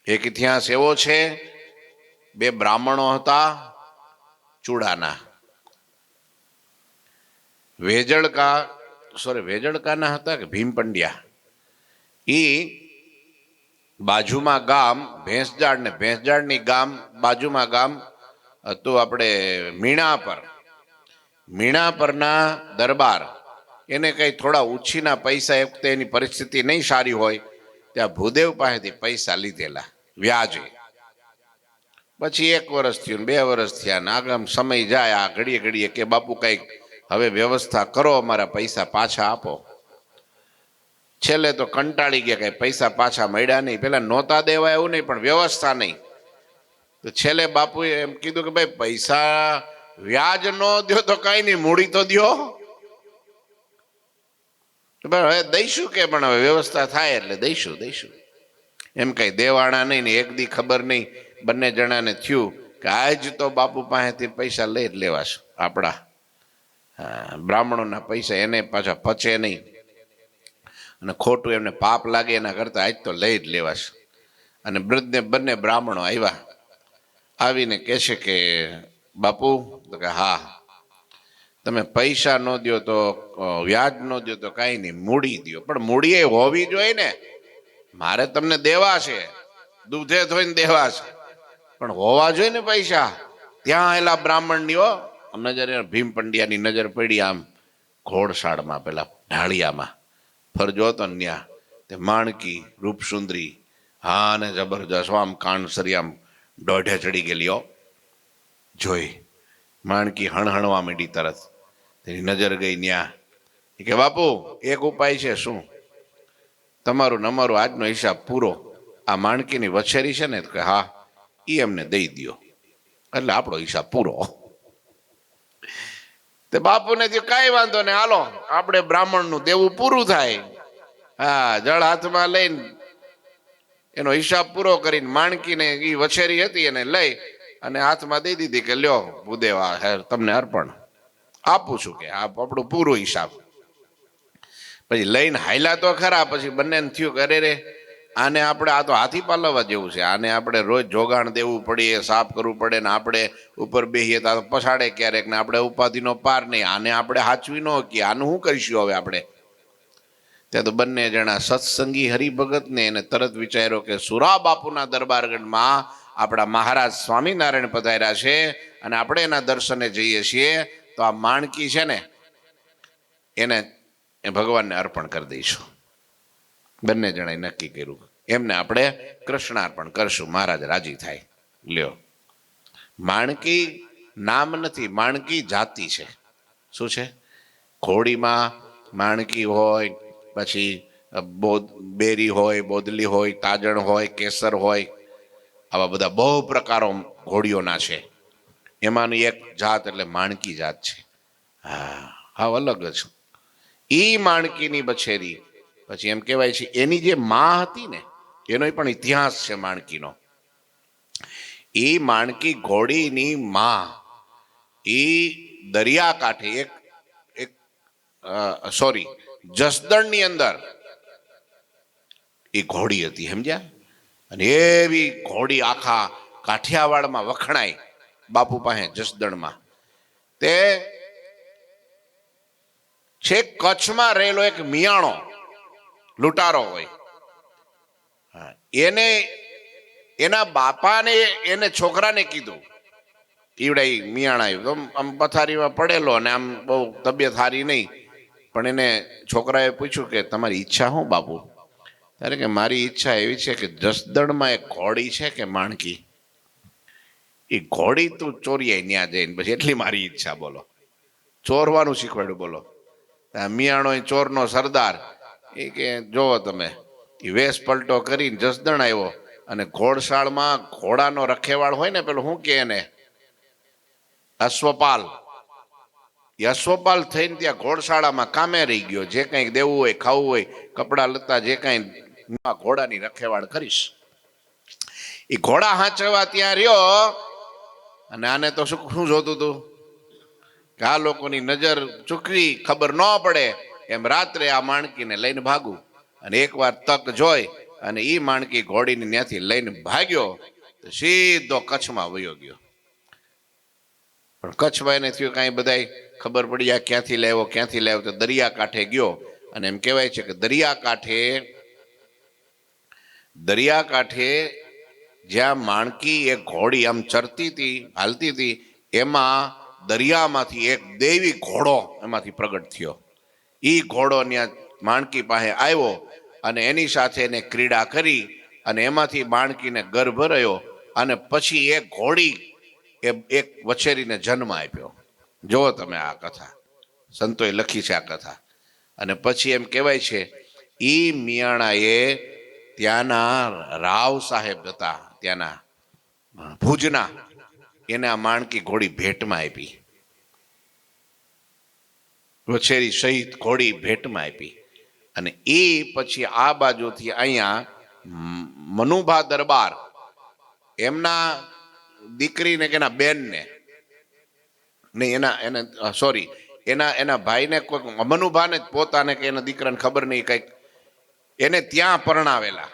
એક ઇતિહાસ એવો છે, બે બ્રાહ્મણો હતા ચૂડાના. વેજળકાના હતા કે ભીમ પંડ્યા. એ બાજુમાં ગામ ભેંસજાડ ને ભેંસજાડની ગામ બાજુમાં ગામ હતું આપણે મીણાપરના દરબાર. એને કઈ થોડા ઉછીના પૈસા, એક વખતે એની પરિસ્થિતિ નહીં સારી હોય, ત્યાં ભૂદેવ પાસેથી પૈસા લીધેલા વ્યાજે. પછી 1 વર્ષ થયું, 2 વર્ષ થયા, ને આગળ સમય જાય, આ ઘડીએ ઘડીએ કે બાપુ કઈક હવે વ્યવસ્થા કરો, અમારા પૈસા પાછા આપો. છેલ્લે તો કંટાળી ગયા, કઈ પૈસા પાછા મળ્યા નહીં. પેલા નહોતા દેવા એવું નહીં, પણ વ્યવસ્થા નહીં. તો છેલ્લે બાપુએ એમ કીધું કે ભાઈ પૈસા વ્યાજ ન દો તો કઈ નહીં, મૂડી તો દો. હવે દઈશું કે, પણ હવે વ્યવસ્થા થાય એટલે દઈશું. એમ કઈ દેવાણા નહીં ને એક દી ખબર નહીં બંને જણાને થયું કે આજ તો બાપુ પાસેથી પૈસા લઈ જ લેવાશું. આપણા બ્રાહ્મણોના પૈસા એને પાછા પચે નહીં અને ખોટું એમને પાપ લાગે, એના કરતા આજ તો લઈ જ લેવાશે. અને બંને બ્રાહ્મણો આવ્યા. આવીને કહે છે કે બાપુ, તો કે હા, તમે પૈસા ન દો તો વ્યાજ ન દો તો કાંઈ નહીં, મૂડી દો. પણ મૂડી એ હોવી જોઈએ ને. મારે તમને દેવા છે, દૂધે ધોઈને દેવા છે, પણ હોવા જોઈએ ને પૈસા. ત્યાં એલા બ્રાહ્મણની નજર, ભીમ પંડ્યાની નજર પડી આમ ઘોડશાળમાં, પેલા ઢાળિયામાં ફરજો હતો ને ત્યાં. તે માણકી રૂપસુંદરી, હા ને જબરજસ્ત, આમ કાનસરી આમ દોઢે ચડી ગયેલી જોઈ. માણકી હણહણવા માંડી તરત. તેની નજર ગઈ ન્યા. એ કે બાપુ એક ઉપાય છે. શું? તમારું નમારું આજનો હિસાબ પૂરો. આ માણકીની વછેરી છે ને, કે હા, એ એમને દઈ દો એટલે આપણો હિસાબ પૂરો. તે બાપુને થયું કાંઈ વાંધો ને, હાલો આપણે બ્રાહ્મણનું દેવું પૂરું થાય. હા, જળ હાથમાં લઈને એનો હિસાબ પૂરો કરીને માણકીને એ વછેરી હતી એને લઈ અને હાથમાં દઈ દીધી કે લ્યો ભૂદેવા, તમને અર્પણ આપું છું, કે આ આપણું પૂરો હિસાબ. પછી લઈને હાયલા તો ખરા. પછી બંનેને થયું કે અરે રે, આને આપણે, આ તો હાથી પાલવવા જેવું છે, આને આપણે રોજ જોગાણ દેવું પડે, સાફ કરવું પડે, ને આપણે ઉપર બેસીએ તો પછાડે ક્યારેક, ને આપણે ઉપાધિનો પાર નહીં. આને આપણે હાચવી ન કે આનું શું કરીશું હવે આપણે? ત્યાં તો બંને જણા સત્સંગી હરિભગતને એને તરત વિચાર્યો કે સુરા બાપુના દરબારગઢમાં આપણા મહારાજ સ્વામિનારાયણ પધાર્યા છે અને આપણે એના દર્શને જઈએ છીએ, તો આ માણકી છે ને એને ભગવાનને અર્પણ કરી દઈશું. બંને જણાએ નક્કી કર્યું એમને આપણે કૃષ્ણાર્પણ કરશું, મહારાજ રાજી થાય. લ્યો, માણકી નામ નથી, માણકી જાતિ છે. શું છે? ઘોડીમાં માણકી હોય, પછી બેરી હોય, બોદલી હોય, તાજણ હોય, કેસર હોય, આવા બધા બહુ પ્રકારો ઘોડીઓના છે. એમાંની એક જાત એટલે માણકી જાત છે. હા, અલગ જ. ઈ માણકીની બછેરી પછી એમ કહેવાય છે એની જે માં હતી ને, એનો પણ ઇતિહાસ છે માણકીનો. એ માણકી ઘોડીની માં એ દરિયાકાંઠે જસદણની અંદર એ ઘોડી હતી, સમજ્યા? અને એવી ઘોડી આખા કાઠિયાવાડમાં વખણાય બાપુ પાસે જસદણમાં. તે છેક કચ્છમાં રહેલો એક મિયાણો લૂંટારો હોય, એને એના બાપાને એને છોકરાને કીધું ઈવડાઈ મિયાણ આવ્યો તો આમ પથારીમાં પડેલો અને આમ બહુ તબિયત સારી નહીં, પણ એને છોકરાએ પૂછ્યું કે તમારી ઈચ્છા શું બાપુ? ત્યારે કે મારી ઈચ્છા એવી છે કે જસદણમાં એક ઘોડી છે કે માણકી, એ ઘોડી તું ચોરીએ ન્યા જઈને, પછી એટલી મારી ઈચ્છા. બોલો, ચોરવાનું શીખવાડ્યું. બોલો, મિયાણો એ ચોરનો સરદાર, એ કે જોવો તમે, એ વેશ પલટો કરીને જસદણ આવ્યો અને ઘોડશાળમાં ઘોડાનો રખેવાળ હોય ને, પેલું શું કે એને, અશ્વપાલ, એ અશ્વપાલ થઈને ત્યાં ઘોડશાળામાં કામે રહી ગયો. જે કંઈક દેવું હોય, ખાવું હોય, કપડા લત્તા જે કાંઈ ઘોડાની રખેવાળ કરીશ. એ ઘોડા હાંચવા ત્યાં રહ્યો અને આને તો શું જોતું હતું કે આ લોકોની નજર ચૂકવી ખબર ન પડે એમ રાત્રે આ માણકીને લઈને ભાગું. અને એકવાર તક જોઈ અને એ માણકી ઘોડીને ત્યાંથી લઈને ભાગ્યો તો સીધો કચ્છમાં વયો ગયો. પણ કચ્છમાં એને થયું કાંઈ બધાય ખબર પડી આ ક્યાંથી લાવ્યો તો દરિયાકાંઠે ગયો. અને એમ કહેવાય છે કે દરિયાકાંઠે જ્યાં માણકી એક ઘોડી આમ ચરતી હતી, હાલતી હતી, એમાં દરિયામાંથી એક દેવી ઘોડો એમાંથી પ્રગટ થયો. એ ઘોડો ત્યાં માણકી પાસે આવ્યો અને એની સાથે એને ક્રીડા કરી અને એમાંથી માણકીને ગર્ભ રહ્યો અને પછી એ ઘોડી એ એક વછેરીને જન્મ આપ્યો. જુઓ તમે આ કથા, સંતોએ લખી છે આ કથા. અને પછી એમ કહેવાય છે એ મિયાણાએ ત્યાંના રાવ સાહેબ હતા, ત્યાંના ભુજના, એને આ માણકી ઘોડી ભેટમાં આપી. વછેરી સહિત ઘોડી ભેટમાં આપી. અને એ પછી આ બાજુથી અહીંયા મનુભા દરબાર એમના દીકરીને કે એના બેનને નહીં, એના ભાઈને કોઈક મનુભાને પોતાને કે એના દીકરાને ખબર નહીં, કંઈક એને ત્યાં પરણાવેલા.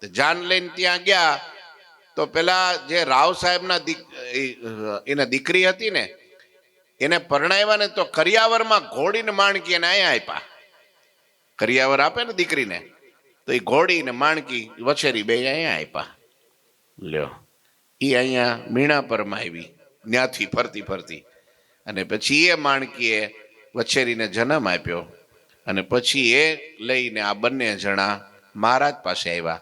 જાન લઈને ત્યાં ગયા તો પેલા જે રાવ સાહેબના એના દીકરી હતી ને, એને પરણાવ્યા ને તો કરિયાવરમાં ઘોડીને માણકી એને અહીંયા આપ્યા. કરિયાવર આપે ને દીકરીને, તો એ ઘોડી ને માણકી વછેરી બે અહીંયા આપ્યા. લ્યો, એ અહીંયા મીણાપરમાં આવી, ત્યાંથી ફરતી ફરતી. અને પછી એ માણકીએ વછેરીને જન્મ આપ્યો. અને પછી એ લઈને આ બંને જણા મહારાજ પાસે આવ્યા.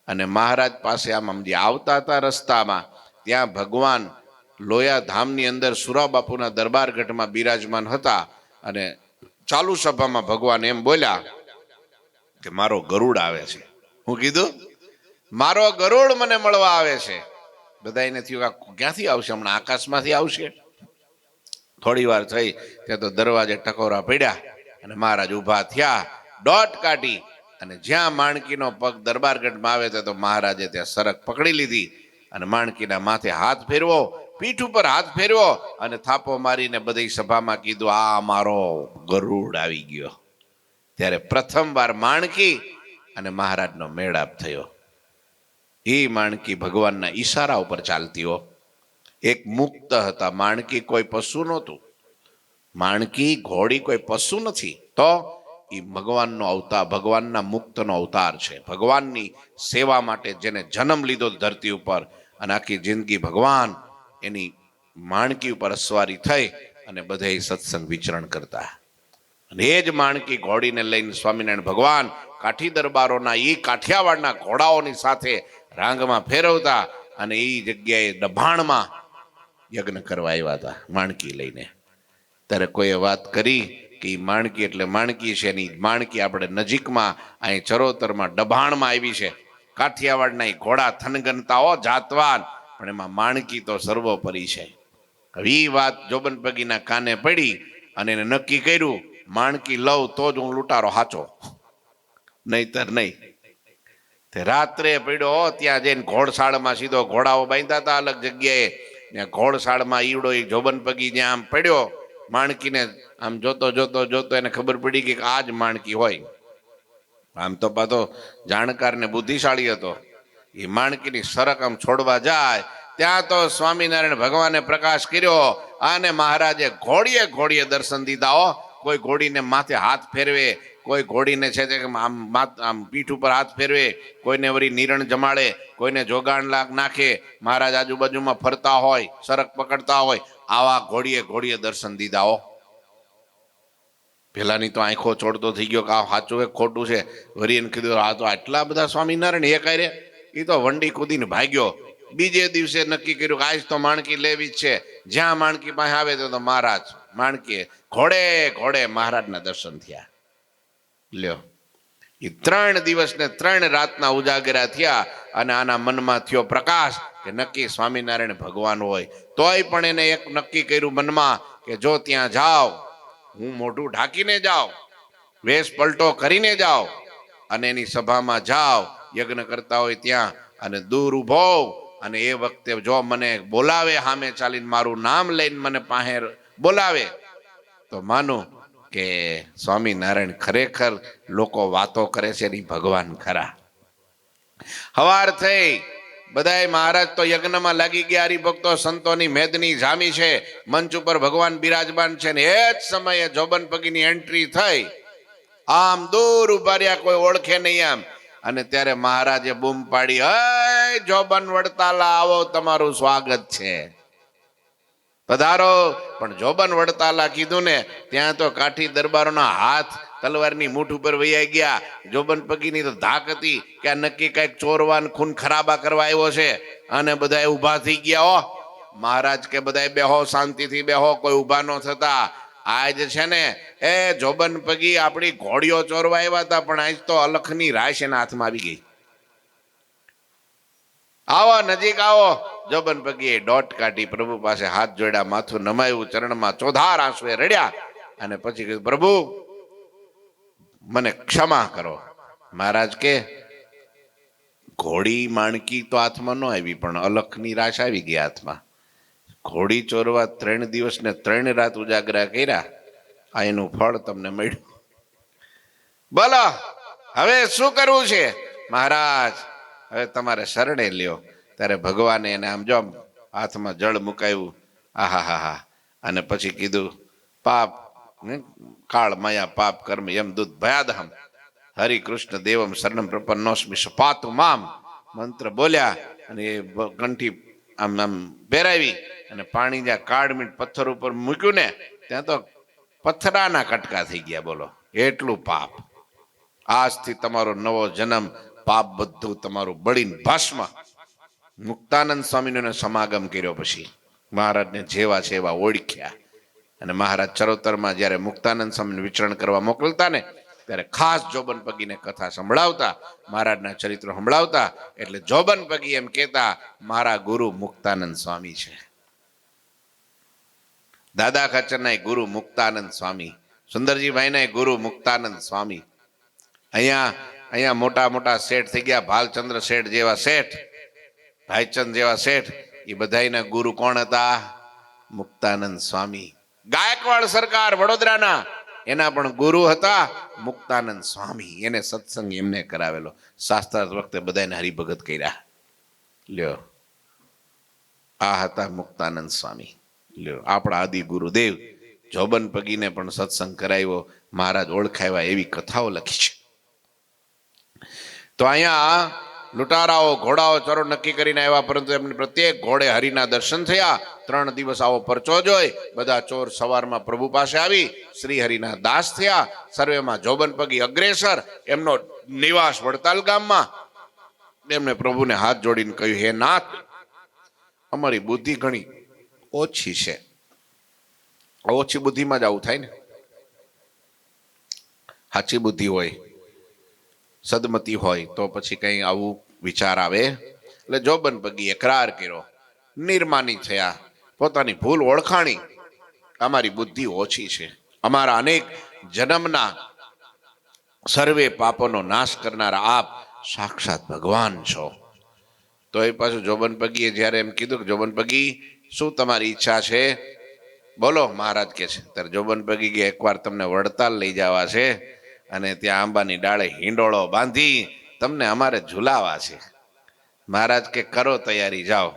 અને મહારાજ પાસે આમ જે આવતા હતા રસ્તામાં, ત્યાં ભગવાન લોયા ધામની અંદર સુરાબાપુના દરબારગઢમાં બિરાજમાન હતા. અને ચાલુ સભામાં ભગવાન એમ બોલ્યા કે મારો ગરુડ આવે છે. હું કીધું? મારો ગરુડ મને મળવા આવે છે. બધા એને થયું ક્યાંથી આવશે, હમણાં આકાશમાંથી આવશે. થોડી વાર થઈ ત્યાં તો દરવાજે ટકોરા પડ્યા અને મહારાજ ઊભા થયા, દોટ કાઢી, અને જ્યાં માણકીનો પગ દરબારગઢમાં આવે તો મહારાજે ત્યાં સરક પકડી લીધી અને માણકીના માથે હાથ ફેરવો, પીઠ ઉપર હાથ ફેરવો અને થાપો મારીને બધી સભામાં કીધું આ મારો ગરુડ આવી ગયો. ત્યારે પ્રથમવાર માણકી અને મહારાજનો મેળાપ થયો. એ માણકી ભગવાનના ઈશારા ઉપર ચાલતી હો. એક મુક્ત હતા. માણકી કોઈ પશુ નહોતું. માણકી ઘોડી કોઈ પશુ નથી, તો એ ભગવાનનો અવતાર, ભગવાનના મુક્તનો અવતાર છે. ભગવાનની સેવા માટે જેને જન્મ લીધો ધરતી ઉપર અને આખી જિંદગી ભગવાન એની માણકી ઉપર અસવારી થઈ અને બધે સત્સંગ વિચરણ કરતા. અને એ જ માણકી ઘોડીને લઈને સ્વામિનારાયણ ભગવાન કાઠી દરબારોના એ કાઠિયાવાડના ઘોડાઓની સાથે રાંગમાં ફેરવતા અને એ જગ્યાએ દભાણમાં યજ્ઞ કરવા આવ્યા હતા માણકી લઈને. ત્યારે કોઈએ વાત કરી કે માણકી એટલે માણકી છે, એની માણકી આપણે નજીકમાં અહીં ચરોતરમાં દભાણમાં આવી છે. કાઠિયાવાડના ઘોડા થનગનતાઓ જાતવાન, પણ એમાં માણકી તો સર્વોપરી છે. હવે એ વાત જોબનપગીના કાને પડી અને એને નક્કી કર્યું માણકી લઉં તો જ હું લૂંટારો હાચો, નહીતર નહીં. તે રાત્રે પડ્યો ત્યાં જઈને ઘોડશાળમાં સીધો ઘોડાઓ બાંધ્યા હતા અલગ જગ્યાએ. ત્યાં ઘોડશાળમાં ઈવડો એ જોબનપગી જ્યાં આમ પડ્યો, માણકીને આમ જોતો જોતો જોતો એને ખબર પડી કે આ જ માણકી હોય. આમ તો પાછો જાણકાર ને બુદ્ધિશાળી હતો. એ માણકીની સરક આમ છોડવા જાય ત્યાં તો સ્વામિનારાયણ ભગવાને પ્રકાશ કર્યો અને મહારાજે ઘોડીએ ઘોડીએ દર્શન દીધા. કોઈ ઘોડીને માથે હાથ ફેરવે, કોઈ ઘોડીને છે તે આમ પીઠ ઉપર હાથ ફેરવે, કોઈને વળી નિરણ જમાડે, કોઈને જોગાણ નાખે, મહારાજ આજુબાજુમાં ફરતા હોય, સરક પકડતા હોય, આવા ઘોડીએ દર્શન દીધા હો. પેલાની તો આંખો ચોડતો થઈ ગયો કે આ સાચું કે ખોટું છે. વરી એને કીધું આ તો આટલા બધા સ્વામિનારાયણ એ કાંઈ રે, એ તો વંડી કૂદીને ભાગ્યો. બીજે દિવસે નક્કી કર્યું કે આજ તો માણકી લેવી જ છે. જ્યાં માણકી પાસે આવે તો મહારાજ માણકીએ ઘોડે મહારાજના દર્શન થયા. લ્યો, એ 3 દિવસ ને 3 રાતના ઉજાગરા થયા અને આના મનમાં થયો પ્રકાશ કે નક્કી સ્વામિનારાયણ ભગવાન હોય. તોય પણ એને એક નક્કી કર્યું મનમાં કે જો ત્યાં જાઓ, હું મોઢું ઢાંકીને જાઉં, વેશ પલટો કરીને જાઉં અને એની સભામાં જાઉં, યજ્ઞ કરતા હોય ત્યાં, અને દૂર ઊભો અને એ વખતે જો મને બોલાવે, સામે ચાલીને મારું નામ લઈને મને પાસે બોલાવે, તો માનું કે સ્વામિનારાયણ ખરેખર લોકો વાતો કરે છે એની ભગવાન ખરા. હવાર થઈ, બધાય મહારાજ તો યજ્ઞમાં લાગી ગયા. હરિભક્તો સંતોની મેદની જામી છે, મંચ ઉપર ભગવાન બિરાજમાન છે ને એ જ સમયે જોબન પગીની એન્ટ્રી થઈ. આમ દૂર ઉભા રહ્યા, કોઈ ઓળખે નહીં આમ. અને ત્યારે મહારાજે બૂમ પાડી, હે જોબન વડતાલા આવો, તમારું સ્વાગત છે, પધારો. પણ જોબન વડતાલા કીધું ને ત્યાં તો કાઠી દરબારોના હાથ તલવારની મૂઠ ઉપર વૈયા ગયા. જોબન પગીની તો ધાક હતી કે આ નક્કી કઈક ચોરવાન ખૂન ખરાબા કરવા આવ્યો છે. અને બધા ઉભા થઈ ગયા. હો મહારાજ કે બધા બેહો, શાંતિથી બેહો, કોઈ ઉભા ન થતા. આજ છે ને એ જોબન પગી આપણી ઘોડીઓ ચોરવા આવ્યા હતા, પણ આજ તો અલખની રાશ એના હાથમાં આવી ગઈ. આવો, નજીક આવો. જોબન પગીએ દોટ કાઢી, પ્રભુ પાસે હાથ જોડ્યા, માથું નમાયું, ચરણમાં ચોધાર આંસુએ રડ્યા અને પછી કીધું, પ્રભુ મને ક્ષમા કરો. મહારાજ કે ઘોડી માણકી તો હાથમાં ન આવી, પણ અલખની રાશ આવી ગઈ હાથમાં. ઘોડી ચોરવા 3 દિવસ ને 3 રાત ઉજાગરા કર્યા, આ એનું ફળ તમને મળ્યું. બોલો હવે શું કરવું છે? મહારાજ હવે તમારે શરણે લ્યો. ત્યારે ભગવાને એને આમ જો હાથમાં જળ મુકાયું, આહા, અને પછી કીધું, પાપ કાળ માયા પાપ કર્મ યમ દૂત ભયાદહમ હરિ કૃષ્ણ દેવમ શરણમ પ્રપન્નોસ્મિ સપાતુ મામ મંત્ર બોલ્યા અને એ કંઠી આમ બેરાવી અને પાણી જ્યાં કાળમીટ પથ્થર ઉપર મૂક્યું ને ત્યાં તો પથ્થરાના કટકા થઈ ગયા. બોલો એટલું પાપ. આજથી તમારો નવો જન્મ, પાપ બધું તમારું બળીને ભસ્મ. મુક્તાનંદ સ્વામીનો સમાગમ કર્યો પછી મહારાજને જેવા છે એવા ઓળખ્યા. અને મહારાજ ચરોતરમાં જ્યારે મુક્તાનંદ સ્વામીને વિચરણ કરવા મોકલતા ને ત્યારે ખાસ જોબન પગીને કથા સંભળાવતા, મહારાજના ચરિત્રો સંભળાવતા. એટલે જોબન પગી એમ કહેતા, મારા ગુરુ મુક્તાનંદ સ્વામી છે. દાદા ખાચરના ગુરુ મુક્તાનંદ સ્વામી, સુંદરજીભાઈના ગુરુ મુક્તાનંદ સ્વામી. અહીંયા મોટા મોટા શેઠ થઈ ગયા, ભાલચંદ્ર શેઠ જેવા શેઠ, ભાઈચંદ જેવા શેઠ, એ બધાના ગુરુ કોણ હતા? મુક્તાનંદ સ્વામી. ગાયકવાડ સરકાર વડોદરાના, એના પણ ગુરુ હતા મુક્તાનંદ સ્વામી. એને સત્સંગ એમને કરાવેલો. શાસ્ત્રાર્થ વખતે બધાને હરિભગત કર્યા. લ્યો, આ હતા મુક્તાનંદ સ્વામી. લ્યો, આપણા આદિ ગુરુદેવ. જોબન પગીને પણ સત્સંગ કરાવ્યો, મહારાજ ઓળખાવ્યા, એવી કથાઓ લખી છે. તો અહીંયા લૂંટારાઓ ઘોડાઓ ચરો નક્કી કરીને આવ્યા, પરંતુ એમને પ્રત્યેક ઘોડે હરિના દર્શન થયા. 3 દિવસ આવો પરચો જોઈ બધા ચોર સવારમાં પ્રભુ પાસે આવી શ્રી હરિના દાસ થયા. સર્વેમાં જોબન પગી અગ્રેસર, એમનો નિવાસ વડતાલ ગામમાં. એમને પ્રભુને હાથ જોડીને કહ્યું, હે નાથ, અમારી બુદ્ધિ ઘણી ઓછી છે. ઓછી બુદ્ધિમાં જ આવું થાય ને. સાચી બુદ્ધિ હોય, સદમતી હોય તો પછી કઈ આવું વિચાર આવે. એટલે જોબન પગી એકરાર કર્યો, નિર્માની થયા, પોતાની ભૂલ ઓળખાણી, અમારી બુદ્ધિ ઓછી છે. અમારા અનેક જન્મના સર્વે પાપોનો નાશ કરનારા આપ સાક્ષાત ભગવાન છો. તો એ પાછું જોબન પગીએ જ્યારે એમ કીધું કે જોબન પગી શું તમારી ઈચ્છા છે? બોલો. મહારાજ કે છે. ત્યારે જોબન પગી કે એકવાર તમને વડતાલ લઈ જવા છે અને ત્યાં આંબાની ડાળે હિંડોળો બાંધી તમને અમારે ઝુલાવા છે. મહારાજ કે કરો તૈયારી, જાઓ,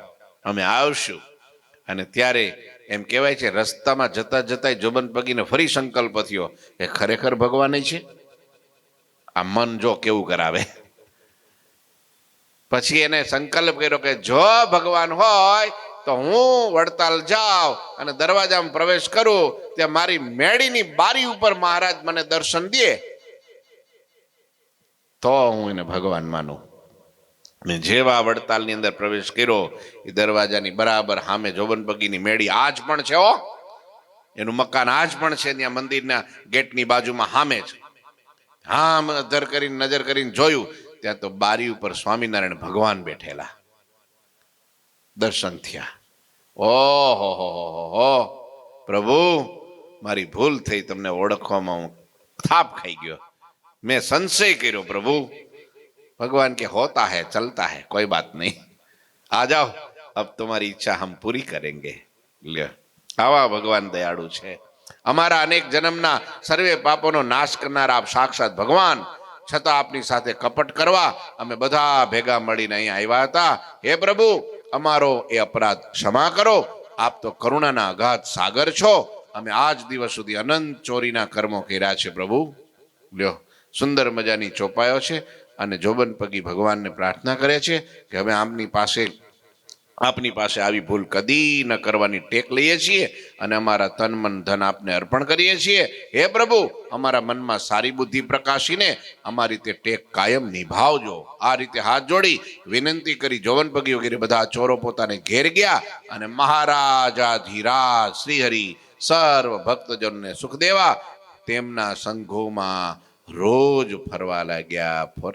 અમે આવશું. અને ત્યારે એમ કહેવાય છે રસ્તામાં જતા જતા જોબન પગીને ફરી સંકલ્પ થયો, એ ખરેખર ભગવાન છે. આ મન જો કેવું કરાવે. પછી એને સંકલ્પ કર્યો કે જો ભગવાન હોય તો હું વડતાલ જાઉં અને દરવાજામાં પ્રવેશ કરું ત્યાં મારી મેળીની બારી ઉપર મહારાજ મને દર્શન દે તો હું એને ભગવાન માનું. મેં જેવા વડતાલની અંદર પ્રવેશ કર્યો એ દરવાજાની બરાબર સામે જોબનપગીની મેળી આજ પણ છે હો, એનું મકાન આજ પણ છે ત્યાં મંદિરના ગેટની બાજુમાં સામે જ. હા અધર કરીને નજર કરીને જોયું ત્યાં તો બારી ઉપર સ્વામિનારાયણ ભગવાન બેઠેલા. દર્શન થયા. ઓહો હો પ્રભુ મારી ભૂલ થઈ, તમને ઓળખવામાં હું થાપ ખાઈ ગયો, મેં સંશય કર્યો પ્રભુ. भगवान के होता है चलता है कोई बात नहीं, आ जाओ अब तुम्हारी इच्छा हम पूरी करेंगे. લ્યો આવા ભગવાન દયાળુ છે. અમારા અનેક જન્મના સર્વે પાપોનો નાશ કરનાર આપ સાક્ષાત ભગવાન, છતાં આપની સાથે કપટ કરવા અમે બધા ભેગા મળીને અહીં આવ્યા હતા. હે પ્રભુ અમારો એ અપરાધ ક્ષમા કરો. આપ તો કરુણાના અગાધ સાગર છો. અમે આજ દિવસ સુધી અનંત ચોરીના કર્મો કર્યા છે પ્રભુ. લ્યો સુંદર મજાની ચોપાયો છે અને જોબનપગી ભગવાનને પ્રાર્થના કરે છે કે હવે આપની પાસે આવી ભૂલ કદી ન કરવાની ટેક લઈએ છીએ અને અમારા તન મન ધન આપને અર્પણ કરીએ છીએ. હે પ્રભુ અમારા મનમાં સારી બુદ્ધિ પ્રકાશીને અમારી તે ટેક કાયમ નિભાવજો. આ રીતે હાથ જોડી વિનંતી કરી જોબનપગી વગેરે બધા ચોરો પોતાને ઘેર ગયા અને મહારાજાધીરાજ શ્રીહરિ સર્વ ભક્તજનોને સુખ દેવા તેમના સંઘોમાં રોજ ફરવા લાગ્યા.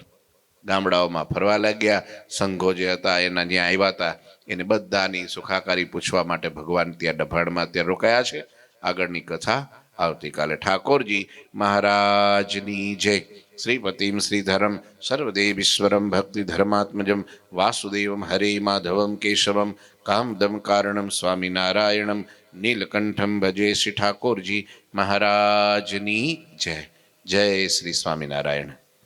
ગામડાઓમાં ફરવા લાગ્યા. સંઘો જે હતા એના જ્યાં આવ્યા હતા એને બધાની સુખાકારી પૂછવા માટે ભગવાન ત્યાં ડભાણમાં ત્યાં રોકાયા છે. આગળની કથા આવતીકાલે. ઠાકોરજી મહારાજની જય. શ્રીપતિમ શ્રીધરમ સર્વદેવીશ્વરમ ભક્તિ ધર્માત્મજમ વાસુદેવમ હરે માધવમ કેશવમ કામદમ કારણમ સ્વામિનારાયણમ નીલકંઠમ ભજે. શ્રી ઠાકોરજી મહારાજની જય. જય શ્રી સ્વામિનારાયણ.